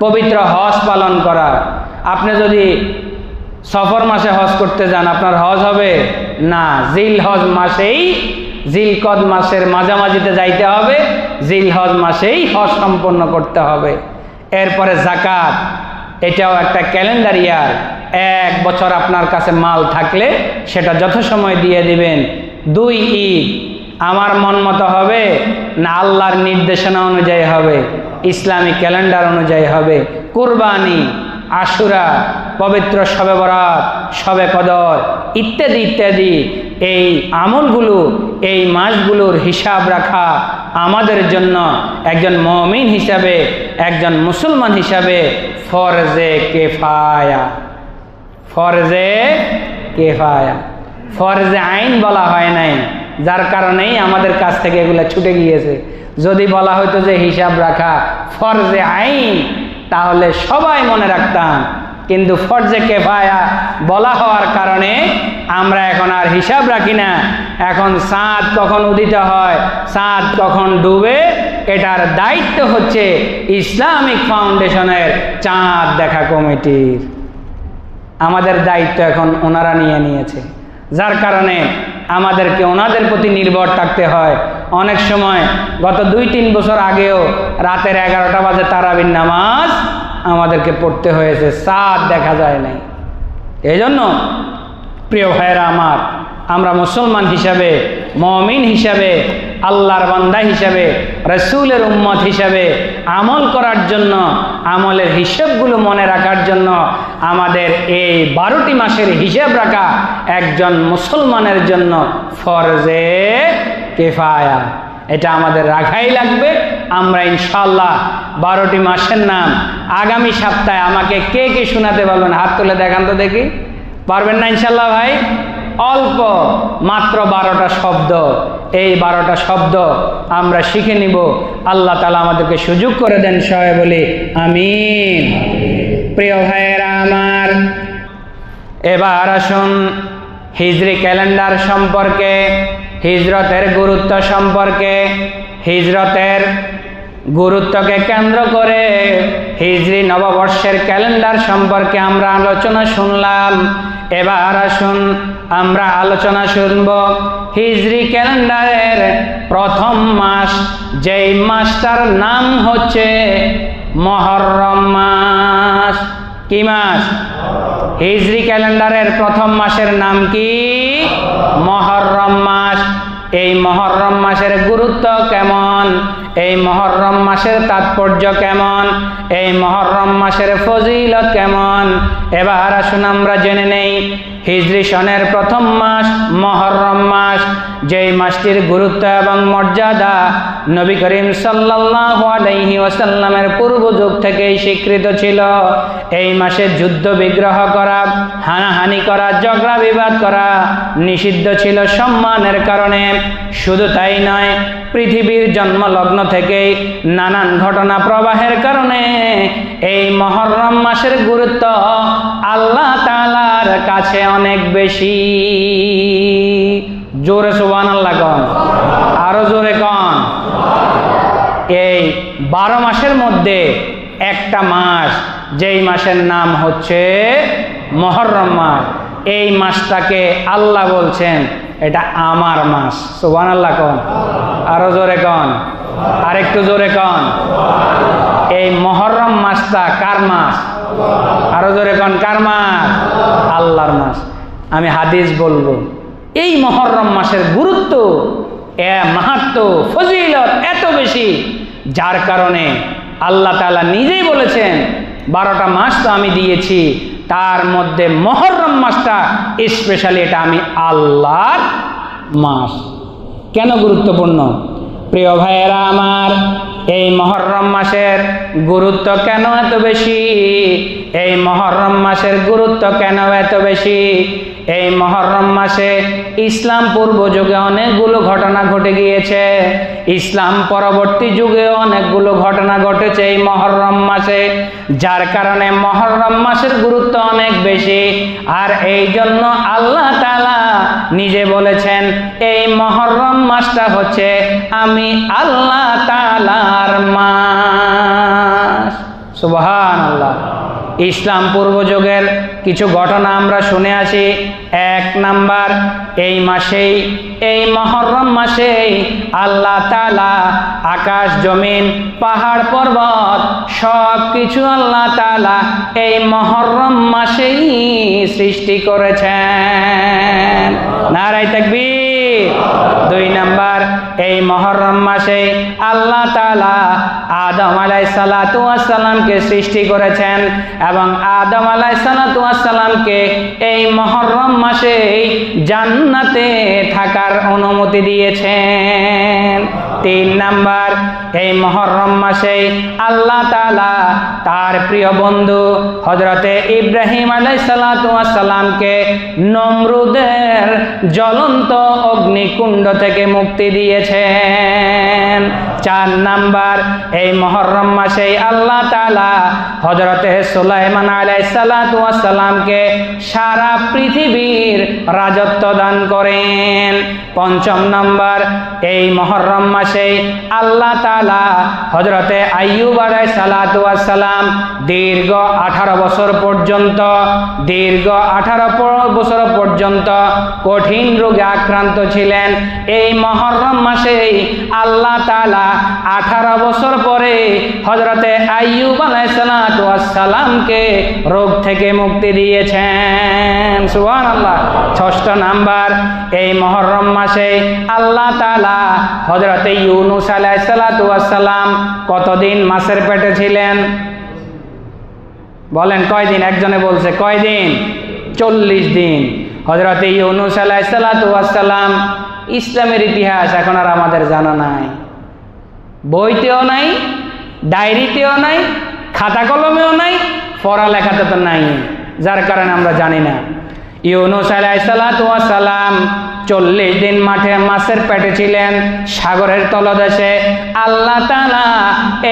পবিত্র হজ পালন করা। আপনি যদি সফর মাসে হজ করতে যান, আপনার হজ হবে না। জিলহজ মাসেই, জিলকদ মাসের মাঝামাঝিতে যাইতে হবে, জিলহজ মাসেই হজ সম্পন্ন করতে হবে। এরপরে যাকাত, এটাও একটা ক্যালেন্ডার ইয়ার। 1 বছর আপনার কাছে মাল থাকলে সেটা যথাসময় দিয়ে দিবেন। 2 ঈদ আমার মন মতো হবে না আল্লাহর নির্দেশনা অনুযায়ী হবে, ইসলামী ক্যালেন্ডার অনুযায়ী হবে। কুরবানি, আশুরা, পবিত্র শবে বরাত, শবে কদর ইত্যাদি ইত্যাদি এই আমলগুলো, এই মাসগুলোর হিসাব রাখা আমাদের জন্য একজন মুমিন হিসাবে, একজন মুসলমান হিসাবে ফরজে কেফায়া। ফরজে কেফায়া, ফরজে আইন বলা হয় নাই, যার কারণেই আমাদের কাছ থেকে এগুলো ছুটে গিয়েছে। যদি বলা হতো যে হিসাব রাখা ফরজে আইন, তাহলে সবাই মনে রাখতাম, কিন্তু ফরজে কেফায়া বলা হওয়ার কারণে আমরা এখন আর হিসাব রাখি না। এখন চাঁদ কখন উদিত হয়, চাঁদ কখন ডুবে, এটার দায়িত্ব হচ্ছে ইসলামিক ফাউন্ডেশনের চাঁদ দেখা কমিটির। আমাদের দায়িত্ব এখন ওনারা নিয়ে নিয়েছে, যার কারণে আমাদেরকে ওনাদের প্রতি নির্ভর থাকতে হয়। অনেক সময় গত 2-3 বছর আগেও রাতের 11টা বাজে তারাবির নামাজ আমাদেরকে পড়তে হয়েছে, চাঁদ দেখা যায় নাই। এই জন্য প্রিয় ভাইয়েরা আমার, আমরা মুসলমান হিসাবে, মুমিন হিসাবে, আল্লাহর বান্দা হিসাবে, রাসূলের উম্মত হিসাবে আমল করার জন্য, আমলের হিসাবগুলো মনে রাখার জন্য আমাদের এই 12টি মাসের হিসাব রাখা একজন মুসলমানের জন্য ফরজে কেফায়া। এটা আমাদের রাখাই লাগবে। আমরা ইনশাআল্লাহ 12টি মাসের নাম আগামী সপ্তাহে আমাকে কে কে শোনাতে পারবেন? হাত তুলে দেখান তো দেখি। পারবেন না ইনশাআল্লাহ ভাই? অল্প মাত্র 12টা শব্দ, এই 12টা শব্দ আমরা শিখে নিব। আল্লাহ তাআলা আমাদেরকে সুযোগ করে দেন, সবাই বলি আমিন। প্রিয় ভাইয়েরা আমার, এবার আসুন হিজরি ক্যালেন্ডার সম্পর্কে, হিজরতের গুরুত্ব সম্পর্কে, হিজরতের গুরুত্বকে কেন্দ্র করে হিজরি নববর্ষের ক্যালেন্ডার সম্পর্কে আমরা আলোচনা শুনলাম। এবার আসুন আমরা আলোচনা শুনব হিজরি ক্যালেন্ডারের প্রথম মাস, যেই মাসটার নাম হচ্ছে মুহররম মাস। কি মাস? হিজরি ক্যালেন্ডারের প্রথম মাসের নাম কি? মুহররম মাস। এই মুহররম মাসের গুরুত্ব কেমন, এই মুহররম মাসের তাৎপর্য কেমন, এই মুহররম মাসের ফজিলত কেমন। এবার আসুন আমরা জেনে নেই হিজরি সনের প্রথম মাস মুহররম মাস, যেই মাসটির গুরুত্ব এবং মর্যাদা নবী করিম সাল্লাল্লাহু আলাইহি ওয়াসাল্লামের পূর্ব যুগ থেকেই স্বীকৃত ছিল। এই মাসে যুদ্ধ বিগ্রহ করা, হানাহানি করা, ঝগড়া বিবাদ করা নিষিদ্ধ ছিল সম্মানের কারণে। শুধু তাই নয়, পৃথিবীর জন্মলগ্ন থেকেই নানান ঘটনা প্রবাহের কারণে এই মুহররম মাসের গুরুত্ব আল্লাহ তাআলার কাছে অনেক বেশি। জোরে সুবহানাল্লাহ কোন, আরো জোরে কোন। এই 12 মাসের মধ্যে একটা মাস, যেই মাসের নাম হচ্ছে মুহররম মাস, এই মাসটাকে আল্লাহ বলছেন এটা আমার মাস। সুবহানাল্লাহ কোন, আরো জোরে কোন, আরেকটু জোরে কোন। এই মুহররম মাসটা কার মাস? আরো জোরে কোন, কার মাস? আল্লাহর মাস। আমি হাদিস বলবো, এই মুহররম মাসের গুরুত্ব, মাহাত্ম্য, ফজিলত এত বেশি, যার কারণে আল্লাহ তাআলা নিজেই বলেছেন 12টা মাস তো আমি দিয়েছি, তার মধ্যে মুহররম মাসটা স্পেশালি, এটা আমি আল্লাহর মাস। কেন গুরুত্বপূর্ণ? প্রিয় ভাইয়েরা আমার, এই মুহররম মাসের গুরুত্ব কেন এত বেশি? এই মুহররম মাসের গুরুত্ব কেন এত বেশি? এই মুহররম মাসে ইসলাম পূর্ব যুগে অনেকগুলো ঘটনা ঘটে গিয়েছে, ইসলাম পরবর্তী যুগে অনেকগুলো ঘটনা ঘটেছে এই মুহররম মাসে, যার কারণে মুহররম মাসের গুরুত্ব অনেক বেশি। আর এই জন্য আল্লাহ তাআলা নিজে বলেছেন এই মুহররম মাসটা হচ্ছে আমি আল্লাহ তাআলার মাস। সুবহানাল্লাহ। ইসলাম পূর্ব যুগের কিছু ঘটনা আমরা শুনে আসি। 1 নাম্বার, এই মাসেই, এই মুহররম মাসেই আল্লাহ তাআলা আকাশ জমিন পাহাড় পর্বত সব কিছু আল্লাহ তাআলা এই মুহররম মাসেই সৃষ্টি করেছেন। নারায়ে তাকবীর। 2 নাম্বার, এই মুহররম মাসে আল্লাহ তাআলা আদম আলাইহিস সালাতু ওয়াস সালামকে সৃষ্টি করেছেন এবং আদম আলাইহিস সালাতু ওয়াস সালামকে এই মুহররম মাসে জান্নাতে থাকার অনুমতি দিয়েছেন। 3 নাম্বার, এই মুহররম মাসে আল্লাহ তাআলা তার প্রিয় বন্ধু হযরতে ইব্রাহিম আলাইহিস সালাতু ওয়াস সালামকে নমরুদের জ্বলন্ত অগ্নিকুণ্ড থেকে মুক্তি দিয়েছেন। 4 নাম্বার, এই মুহররম মাসে আল্লাহ তাআলা হযরতে সুলাইমান আলাইহিস সালাতু ওয়াস সালামকে সারা পৃথিবীর রাজত্ব দান করেন। 5 নাম্বার, এই মুহররম মাসে আল্লাহ তাআলা হযরতে আইয়ুব আলাইহিস সালাতু ওয়াস সালাম দীর্ঘ 18 বছর পর্যন্ত কঠিন রোগে আক্রান্ত ছিলেন। এই মুহররম মাসে আল্লাহ তাআলা 18 বছর পরে হযরতে আইয়ুব আলাইহিস সালাতু ওয়াস সালামকে রোগ থেকে মুক্তি দিয়েছেন। সুবহানাল্লাহ। 6 নাম্বার, এই মুহররম মাসে আল্লাহ তাআলা হযরতে ইউনূস আলাইহিস সালাতু ওয়াস সালাম কতদিন মাছের পেটে ছিলেন? বলেন কয়দিন? একজনে বলছে কয়দিন? 40 দিন। হযরতে ইউনূস আলাইহিস সালাতু ওয়াস সালাম, ইসলামের ইতিহাস এখন আর আমাদের জানা নাই, বইতেও নাই, ডায়েরিতেও নাই, খাতা কলমেও নাই, পড়ালেখাতে তো নাই, যার কারণে আমরা জানি না। ইউনূস আলাইহিস সালাতু ওয়াস সালাম 40 দিন মাছের পেটে ছিলেন সাগরের তলদেশে। আল্লাহ তাআলা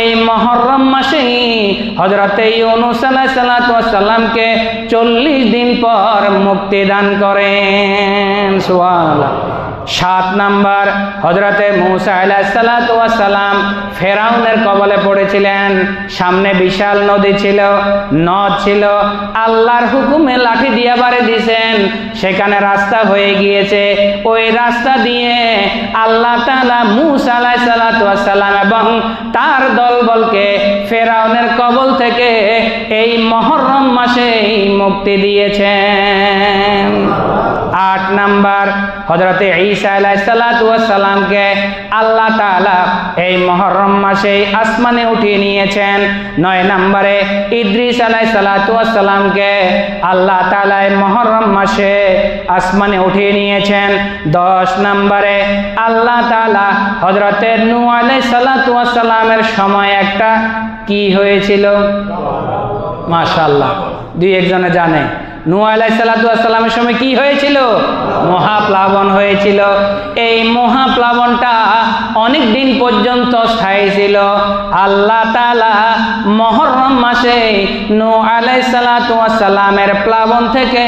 এই মুহররম মাসে হযরতে ইউনূস আলাইহিস সালাতু ওয়াস সালামকে 40 দিন পর মুক্তি দান করেন। সুবহানাল্লাহ। 7 নাম্বার, হযরতে মূসা আলাইহিস সালাতু ওয়াস সালাম ফেরাউনের কবলে পড়েছিলেন। সামনে বিশাল নদী ছিল, নদ ছিল, আল্লাহর হুকুমে লাঠি দিয়ে বাড়ি দিয়েছেন, সেখানে রাস্তা হয়ে গিয়েছে। ওই রাস্তা দিয়ে আল্লাহ তাআলা মূসা আলাইহিস সালাতু ওয়াস সালাম এবং তার দলবলকে ফেরাউনের কবল থেকে এই মুহররম মাসে মুক্তি দিয়েছেন। 8 নাম্বার হযরতে ঈসা আলাইহিস সালাতু ওয়াস সালামকে আল্লাহ তাআলা এই মুহররম মাসে আসমানে উঠিয়ে নিয়েছেন। 9 নম্বরে ইদ্রিস আলাইহিস সালাতু ওয়াস সালামকে আল্লাহ তাআলা এই মুহররম মাসে আসমানে উঠিয়ে নিয়েছেন। 10 নম্বরে আল্লাহ তাআলা হযরতে নূহ আলাইহিস সালাতু ওয়াস সালামের সময় একটা কি হয়েছিল? মাশাআল্লাহ, দুই একজনে জানে। নূহ আলাইহিস সালাতু ওয়াস সালামের সময় কি হয়েছিল? মহাপ্লাবন হয়েছিল। এই মহাপ্লাবনটা অনেক দিন পর্যন্ত স্থায়ী ছিল। আল্লাহ তাআলা মুহররম মাসে নূহ আলাইহিস সালাতু ওয়াস সালামের প্লাবন থেকে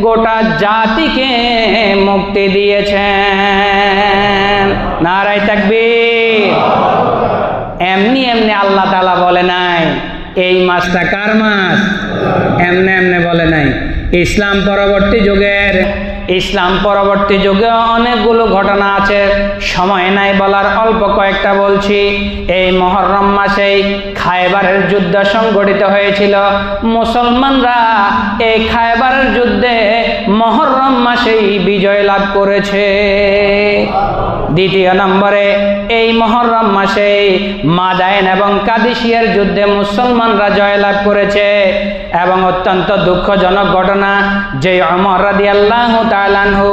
গোটা জাতিকে মুক্তি দিয়েছেন। নারায়ে তাকবীর। এমনি এমনি আল্লাহ তাআলা বলে নাই এই মাসটা কার মাস, এমনি এমনি বলে নাই। ইসলাম পরবর্তী যুগে অনেকগুলো ঘটনা আছে, সময় নাই বলার, অল্প কয়েকটা বলছি। এই মুহররম মাসেই খায়বারের যুদ্ধ সংঘটিত হয়েছিল। মুসলমানরা এই খায়বারের যুদ্ধে মুহররম মাসেই বিজয় লাভ করেছে। দ্বিতীয় নম্বরে এই মুহররম মাসে মাদায়েন এবং কাদিসিয়ার যুদ্ধে মুসলমানরা জয়লাভ করেছে। এবং অত্যন্ত দুঃখজনক ঘটনা যে ওমর রাদিয়াল্লাহু তাআলা আনহু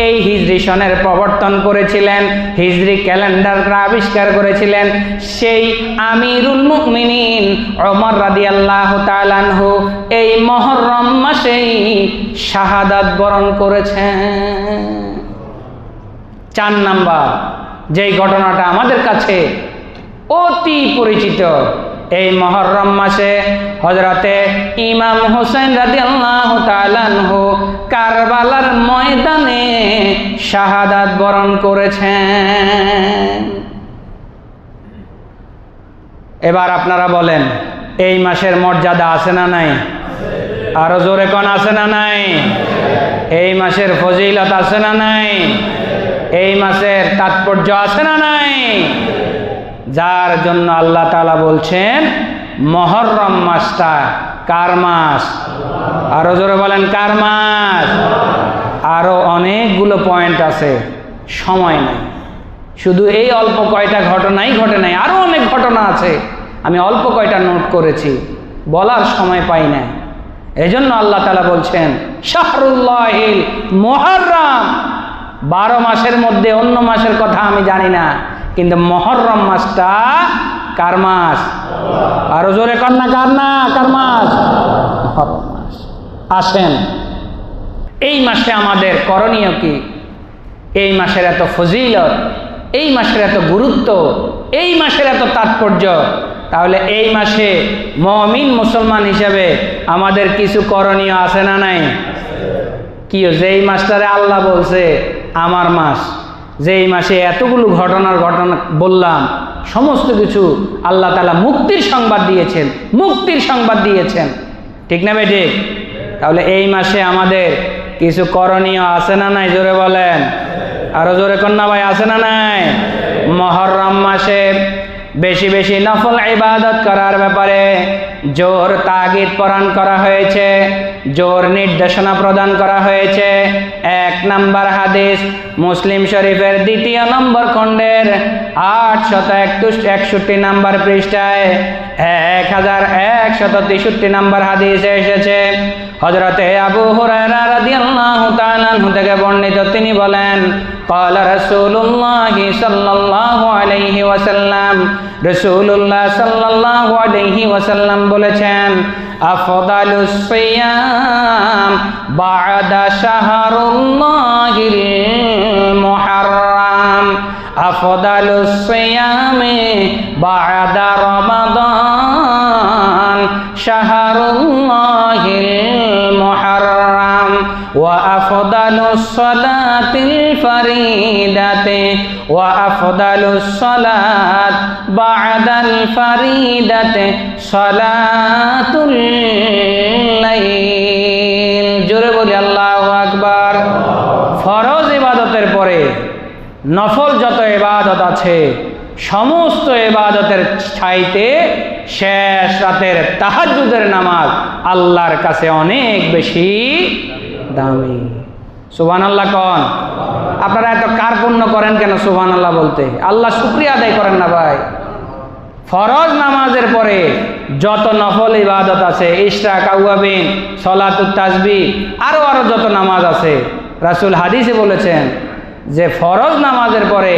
এই হিজরি সনের প্রবর্তন করেছিলেন, হিজরি ক্যালেন্ডার আবিষ্কার করেছিলেন, সেই আমিরুল মুমিনিন ওমর রাদিয়াল্লাহু তাআলা আনহু এই মুহররম মাসেই শাহাদাত বরণ করেছেন। 4 নাম্বার যেই ঘটনাটা আমাদের কাছে অতি পরিচিত, এই মুহররম মাসে হযরতে ইমাম হোসেন রাদিয়াল্লাহু তাআলা আনহু কারবালার ময়দানে শাহাদাত বরণ করেছেন। এবার আপনারা বলেন এই মাসের মর্যাদা আছে না নাই? আরো জোরে কোন আছে না নাই? এই মাসের ফজিলত আছে না নাই? এই মাসের তাৎপর্য আছে না নাই? যার জন্য আল্লাহ তাআলা বলছেন মুহররম মাসটা কার মাস? আরো জোরে বলেন কার মাস? আরো অনেকগুলো পয়েন্ট আছে, সময় নাই। শুধু এই অল্প কয়টা ঘটনাই ঘটে নাই, আরো অনেক ঘটনা আছে, আমি অল্প কয়টা নোট করেছি, বলার সময় পাই না। এজন্য আল্লাহ তাআলা বলছেন শাহরুল্লাহিল মুহররম। 12 মাসের মধ্যে অন্য মাসের কথা আমি জানি না, কিন্তু মুহররম মাসটা কার মাস? আরো জোরে কার না, কার মাস? মুহররম মাস। আসেন এই মাসে আমাদের করণীয় কি? এই মাসের এত ফজিলত, এই মাসের এত গুরুত্ব, এই মাসের এত তাৎপর্য, তাহলে এই মাসে মুমিন মুসলমান হিসেবে আমাদের কিছু করণীয় আছে না নাই? কি যেই মাসটারে আল্লাহ বলছে আমার মাস, যেই মাসে এতগুলো ঘটনা বললাম, সমস্ত কিছু আল্লাহ তাআলা মুক্তির সংবাদ দিয়েছেন, ঠিক না বেটি? তাহলে এই মাসে আমাদের কিছু করণীয় আছে না নাই? জোরে বলেন, আরো জোরে কন্যা ভাই, আছে না নাই? মুহররম মাসে বেশি বেশি নফল ইবাদত করার ব্যাপারে জোর তাগিদ প্রদান করা হয়েছে, জোর নির্দেশনা প্রদান করা হয়েছে। 1 নম্বর হাদিস মুসলিম শরীফের 2 নম্বর খণ্ডের 861 নম্বর পৃষ্ঠায় 1163 নম্বর হাদিসে এসেছে। হযরতে আবু হুরায়রা রাদিয়াল্লাহু তাআলা আনহু থেকে বর্ণিত, তিনি বলেন ক্বালা রাসূলুল্লাহি সাল্লাল্লাহু আলাইহি ওয়াসাল্লাম, রাসূলুল্লাহ সাল্লাল্লাহু আলাইহি ওয়াসাল্লাম বলেছেন আফদালুস সিয়াম বা'দা শাহরুল্লাহিল মুহররম, আফদালুস সিয়ামি বা'দা রমাদান শাহরুল্লাহিল মুহররম ওয়া আফদালুস সালাতিল ফারিদাতি ওয়া আফদালুস সালাত বা'দাল ফারিদাতি সালাতুল লাইল। জোরে বলি আল্লাহু আকবার। ফরজ ইবাদতের পরে নফল যত ইবাদত আছে সমস্ত ইবাদতের চাইতে শেষ রাতের তাহাজ্জুদের নামাজ আল্লাহর কাছে অনেক বেশি দামি। সুবহানাল্লাহ কন। আপনারা এত কার্পণ্য করেন কেন সুবহানাল্লাহ বলতে? আল্লাহ শুকরিয়া আদায় করেন না ভাই। ফরজ নামাজের পরে যত নফল ইবাদত আছে, ইশরাক, আওয়াবিন, সলাতুত তাসবিহ, আরো যত নামাজ আছে, রাসূল হাদিসে বলেছেন যে ফরজ নামাজের পরে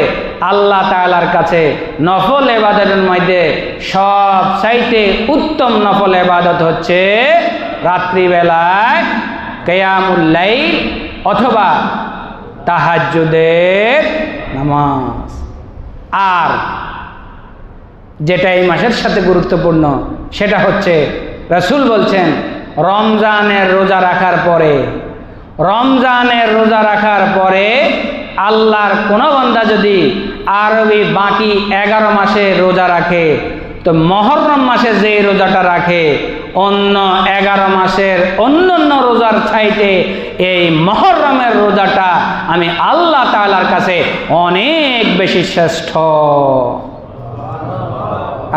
আল্লাহ তাআলার কাছে নফল ইবাদতের মধ্যে সব চাইতে উত্তম নফল ইবাদত হচ্ছে রাত্রিবেলায় কিয়ামুল লাইল অথবা তাহাজ্জুদের নামাজ। আর যেটা এই মাসের সাথে গুরুত্বপূর্ণ সেটা হচ্ছে রাসূল বলছেন রমজানের রোজা রাখার পরে, রমজানের রোজা রাখার পরে আল্লাহর কোন বান্দা যদি আরবি বাকি 11 মাসে রোজা রাখে, তো মুহররম মাসে যে রোজাটা রাখে অন্য 11 মাসের অন্যান্য রোজার চাইতে এই মুহররমের রোজাটা আমি আল্লাহ তাআলার কাছে অনেক বেশি শ্রেষ্ঠ।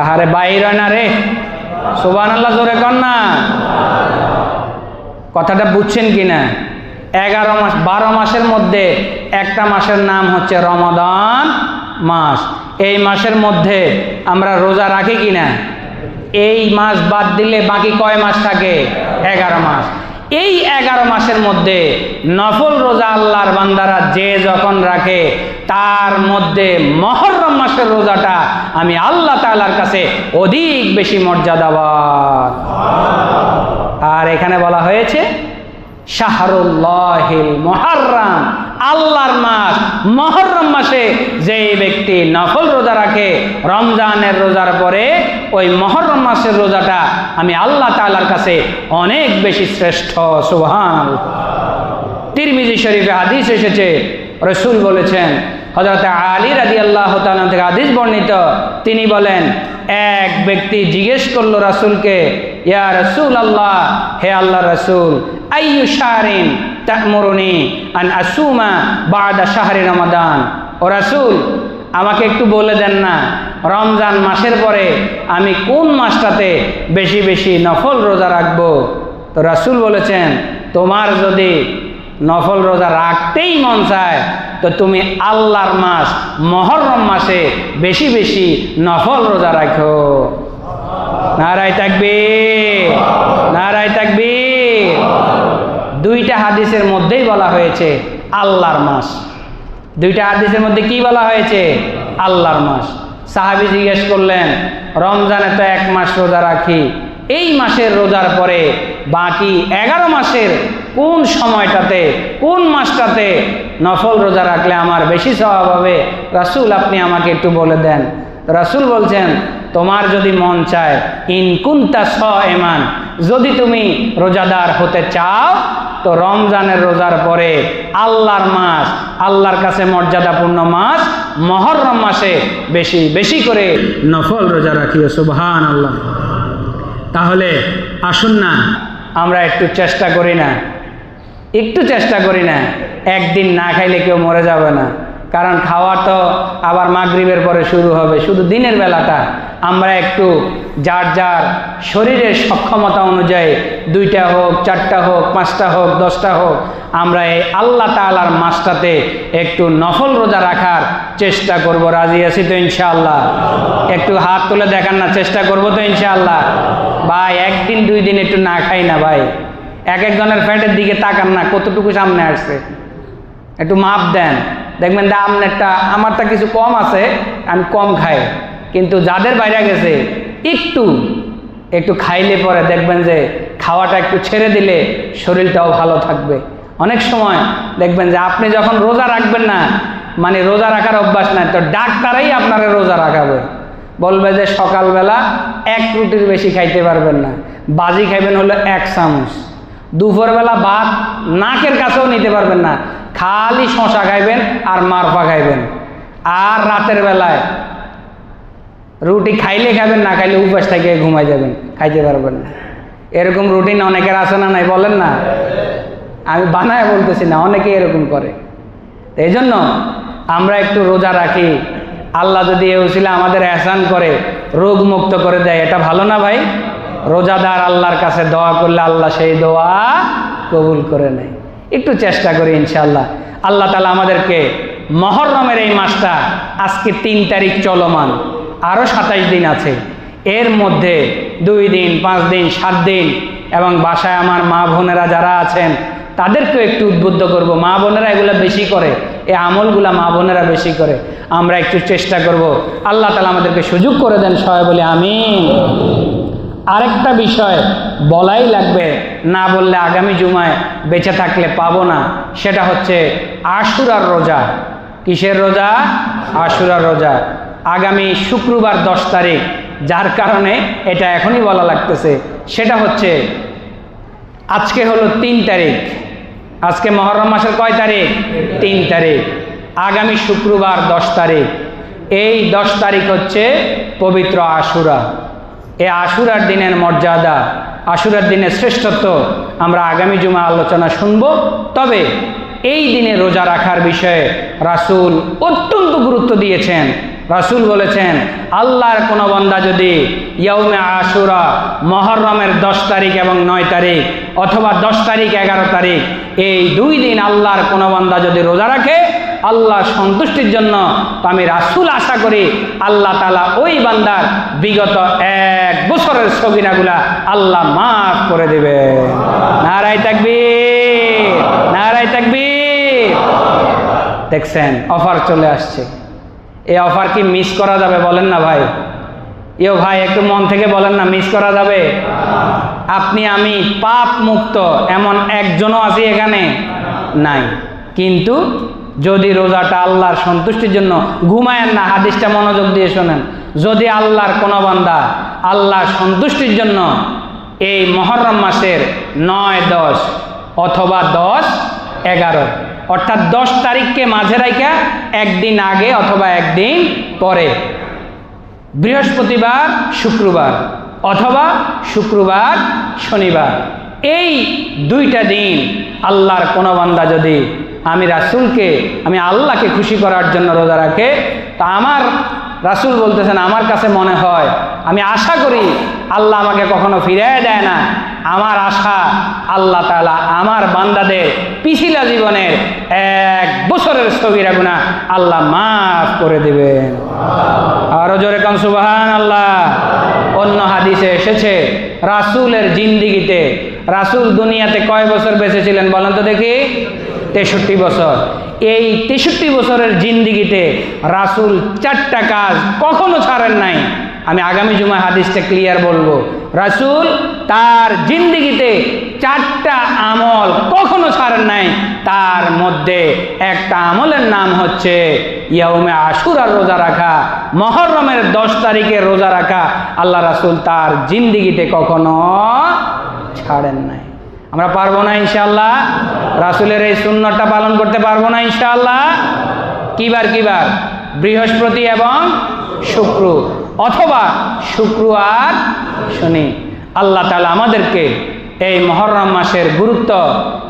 আহারে বাইরে না রে, সুবহানাল্লাহ জোরে কর না। কথাটা বুঝছেন কিনা? 11 মাস 12 মাসের মধ্যে একটা মাসের নাম হচ্ছে রমাদান মাস। এই মাসের মধ্যে আমরা রোজা রাখি কিনা? এই মাস বাদ দিলে বাকি কয় মাস থাকে? 11 মাস। এই 11 মাসের মধ্যে নফল রোজা আল্লাহর বান্দারা যে যখন রাখে তার মধ্যে মুহররম মাসের রোজাটা আমি আল্লাহ তাআলার কাছে অধিক বেশি মর্যাদাবান। আর এখানে বলা হয়েছে শাহরুল্লাহিল মুহররম, আল্লাহর মাস মুহররম মাসে যে ব্যক্তি নফল রোজা রাখে রমজানের রোজার পরে, ওই মুহররম মাসের রোজাটা আমি আল্লাহ তাআলার কাছে অনেক বেশি শ্রেষ্ঠ। সুবহানাল্লাহ। তিরমিজি শরীফে হাদিস এসেছে, রাসূল বলেছেন, হযরত আলী রাদিয়াল্লাহু তাআলা থেকে হাদিস বর্ণিত, তিনি বলেন এক ব্যক্তি জিজ্ঞেস করলো রাসূলকে, ইয়া রাসূলুল্লাহ, হে আল্লাহর রাসূল, আইয়ু শাহরিন তা'মুরুনি আন আসুমা বা'দা শাহরি রমাদান। ও রাসূল, আমাকে একটু বলে দেন না রমজান মাসের পরে আমি কোন মাসটাতে বেশি বেশি নফল রোজা রাখবো। তো রাসূল বলেছেন, তোমার যদি নফল রোজা রাখতেই মন চায় তো তুমি আল্লাহর মাস মুহররম মাসে বেশি বেশি নফল রোজা রাখো। নারায়ে তাকবীর, নারায়ে তাকবীর। দুইটা হাদিসের মধ্যেই বলা হয়েছে আল্লাহর মাস। দুইটা হাদিসের মধ্যে কি বলা হয়েছে? আল্লাহর মাস। সাহাবী জিজ্ঞেস করলেন, রমজানে তো 1 মাস রোজা রাখি, এই মাসের রোজার পরে বাকি 11 মাসের কোন সময়টাতে, কোন মাসটাতে নফল রোজা রাখলে আমার বেশি সওয়াব হবে? রাসূল, আপনি আমাকে একটু বলে দেন। রাসূল বলছেন, তোমার যদি মন চায়, ইন কুনতা সাইমান, যদি তুমি রোজাদার হতে চাও তো রমজানের রোজার পরে আল্লাহর মাস, আল্লাহর কাছে মর্যাদাপূর্ণ মাস মুহররম মাসে বেশি বেশি করে নফল রোজা রাখিও। সুবহানাল্লাহ। তাহলে আসুন না আমরা একটু চেষ্টা করি না, একটু চেষ্টা করি না। একদিন না খাইলে কেউ মরে যাবে না, কারণ খাওয়া তো আবার মাগরিবের পরে শুরু হবে। শুধু দিনের বেলাটা আমরা একটু যার যার শরীরের সক্ষমতা অনুযায়ী 2টা হোক, 4টা হোক, 5টা হোক, 10টা হোক, আমরা এই আল্লাহ তাআলার মাসটাতে একটু নফল রোজা রাখার চেষ্টা করব। রাজি আছি তো ইনশাআল্লাহ? একটু হাত তুলে দেখান না, চেষ্টা করব তো ইনশাআল্লাহ? ভাই, একদিন 2 দিন একটু না খাই না ভাই, এক একজনের পেটের দিকে তাকান না, কতটুকু সামনে আসছে, একটু মাপ দেন। দেখবেন যে আপনারটা আমারটা কিছু কম আছে, আমি কম খাই, কিন্তু যাদের বাইরে গেছে একটু একটু খাইলে পরে দেখবেন যে খাওয়াটা একটু ছেড়ে দিলে শরীরটাও ভালো থাকবে। অনেক সময় দেখবেন যে আপনি যখন রোজা রাখবেন না, মানে রোজা রাখার অভ্যাস নাই, তো ডাক্তারই আপনারা রোজা রাখাবে, বলবে যে সকালবেলা 1 রুটির বেশি খাইতে পারবেন না, বাজি খাইবেন হলো 1 চামচ, দুপুরবেলা ভাত নাকের কাছেও নিতে পারবেন না, খালি শশা খাইবেন আর মারফা খাইবেন, আর রাতের বেলায় রুটি খাইলে খাবেন, না খাইলে উপাস থেকে ঘুমাই যাবেন, খাইতে পারবেন না। এরকম রুটিন অনেকের আছে না নাই বলেন না? আমি বানায় বলতেছি না, অনেকে এরকম করে। এই জন্য আমরা একটু রোজা রাখি, আল্লাহ যদি এ উসিলা আমাদের এহসান করে, রোগ মুক্ত করে দেয়, এটা ভালো না ভাই? রোজাদার আল্লাহর কাছে দোয়া করলে আল্লাহ সেই দোয়া কবুল করে নেয়। একটু চেষ্টা করি ইনশাআল্লাহ। আল্লাহ তাআলা আমাদেরকে মুহররমের এই মাসটা আজকে 3 তারিখ চলমান, আরও 27 দিন আছে, এর মধ্যে 2 দিন 5 দিন 7 দিন এবং বাসায় আমার মা বোনেরা যারা আছেন তাদেরকেও একটু উদ্বুদ্ধ করব। মা বোনেরা এগুলো বেশি করে, এই আমলগুলা মা বোনেরা বেশি করে, আমরা একটু চেষ্টা করব। আল্লাহ তাআলা আমাদেরকে সুযোগ করে দেন, সবাই বলি আমিন। আরেকটা বিষয় বলাই লাগবে, না বললে আগামী জুমায় বেঁচে থাকলে পাবো না, সেটা হচ্ছে আশুরার রোজা। কিসের রোজা? আশুরার রোজা। আগামী শুক্রবার 10 তারিখ, যার কারণে এটা এখনই বলা লাগতেছে, সেটা হচ্ছে আজকে হলো 3 তারিখ, আজকে মুহররম মাসের কয় তারিখ? 3 তারিখ। আগামী শুক্রবার 10 তারিখ, এই 10 তারিখ হচ্ছে পবিত্র আশুরা। এই আশুরার দিনের মর্যাদা, আশুরার দিনের শ্রেষ্ঠত্ব আমরা আগামী জুমা আলোচনা শুনব। তবে এই দিনে রোজা রাখার বিষয়ে রাসূল অত্যন্ত গুরুত্ব দিয়েছেন। রাসূল বলেছেন, আল্লাহর কোনো বান্দা যদি ইয়াউমে আশুরা মুহররমের 10 তারিখ এবং 9 তারিখ অথবা 10 তারিখ 11 তারিখ, এই 2 দিন আল্লাহর কোনো বান্দা যদি রোজা রাখে আল্লাহর সন্তুষ্টির জন্য, তো আমি রাসূল আশা করি আল্লাহ তাআলা ওই বান্দার বিগত 1 বছরের সগীরাগুলা আল্লাহ মাফ করে দেবে। নারায়ে তাকবীর, নারায়ে তাকবীর। দেখছেন অফার চলে আসছে, এই অফার কি মিস করা যাবে? বলেন না ভাই, ইও ভাই একটু মন থেকে বলেন না, মিস করা যাবে? আপনি আমি পাপ মুক্ত এমন একজনও আছি এখানে? নাই। কিন্তু যদি রোজাটা আল্লাহর সন্তুষ্টির জন্য, ঘুমায়েন না, হাদিসটা মনোযোগ দিয়ে শোনেন, যদি আল্লাহর কোনো বান্দা আল্লাহর সন্তুষ্টির জন্য এই মুহররম মাসের 9, 10 অথবা 10, 11 অর্থাৎ 10 তারিখকে মাঝে রাইখা একদিন আগে অথবা একদিন পরে, বৃহস্পতিবার শুক্রবার অথবা শুক্রবার শনিবার, এই 2টা দিন আল্লাহর কোনো বান্দা যদি আমি রাসূলকে, আমি আল্লাহকে খুশি করার জন্য রোজা রাখে, তা আমার রাসূল বলতেছেন, আমার কাছে মনে হয়, আমি আশা করি আল্লাহ আমাকে কখনো ফিরিয়ে দেয় না। আমার আশা আল্লাহ তাআলা আমার বান্দাদের পিছিলা জীবনের 1 বছরের সগীরা গুনাহ আল্লাহ মাফ করে দেবেন। আরো জোরে কান সুবহানাল্লাহ। অন্য হাদিসে এসেছে রাসূলের জিন্দেগিতে, রাসূল দুনিয়াতে কয় বছর বেঁচে ছিলেন বলেন তো দেখি? 63 বছর। এই 63 বছরের জিন্দেগিতে রাসূল 4টা কাজ কখনো ছাড়েন নাই। আমি আগামী জুমায় হাদিসটা ক্লিয়ার বলবো। রাসূল তার জিন্দেগিতে 4টা আমল কখনো ছাড়েন নাই। তার মধ্যে একটা আমলের নাম হচ্ছে ইয়াউমে আশুরার রোজা রাখা, মুহররমের 10 তারিখের রোজা রাখা। আল্লাহ রাসূল তার জিন্দেগিতে কখনো ছাড়েন নাই। আমরা পারবো না ইনশাআল্লাহ? রাসূলের এই সুন্নতটা পালন করতে পারবো না ইনশাআল্লাহ? কিবার কিবার? বৃহস্পতি এবং শুক্র অথবা শুক্র আর শনি। আল্লাহ তাআলা আমাদেরকে এই মুহররম মাসের গুরুত্ব,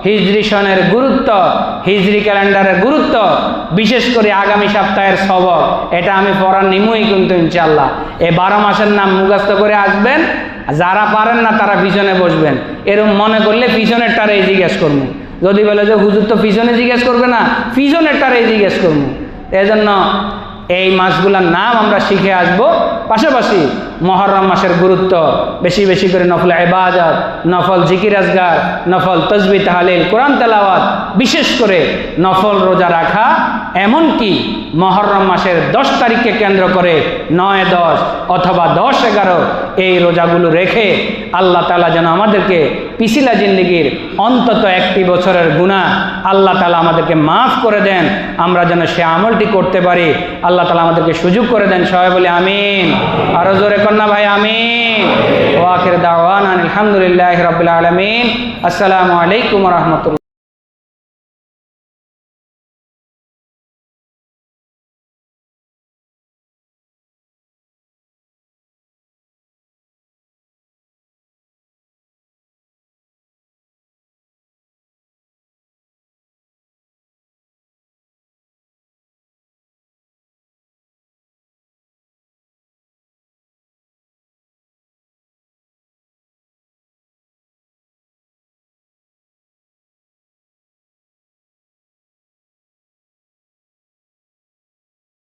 হিজরি সনের গুরুত্ব, হিজরি ক্যালেন্ডারের গুরুত্ব, বিশেষ করে আগামী সপ্তাহের সবক, এটা আমি পড়ার নিমুই কিন্তু ইনশাআল্লাহ। এই 12 মাসের নাম মুখস্থ করে আসবেন, যারা পারেন না তারা পিছনে বসবেন। এরকম মনে করলে পিছনেরটারে জিজ্ঞেস করবো, যদি বলে যে হুজুর তো পিছনে জিজ্ঞেস করবে না, পিছনেরটারে জিজ্ঞেস করবো। এজন্য এই মাসগুলোর নাম আমরা শিখে আসব। পাশাপাশি মুহররম মাসের গুরুত্ব, বেশি বেশি করে নফল ইবাদত, নফল জিকির আজগার, নফল তাসবিহ তাহলিল, কোরআন তেলাওয়াত, বিশেষ করে নফল রোজা রাখা, এমনকি মুহররম মাসের 10 তারিখকে কেন্দ্র করে 9, 10 অথবা 10, 11 এই রোজাগুলো রেখে আল্লাহ তাআলা যেন আমাদেরকে পিছিলা জিন্দেগির অন্তত 1টি বছরের গুনাহ আল্লাহ তাআলা আমাদেরকে মাফ করে দেন, আমরা যেন সে আমলটি করতে পারি। আল্লাহ তাআলা আমাদেরকে সুযোগ করে দেন। সবাই বলি আমিন। আরো জোরে কন্যা ভাই আমিন। ওয়া আখির দাওয়ানা আলহামদুলিল্লাহি রাব্বিল আলামিন। আসসালামু আলাইকুম ওয়া রাহমাতুল্লাহ।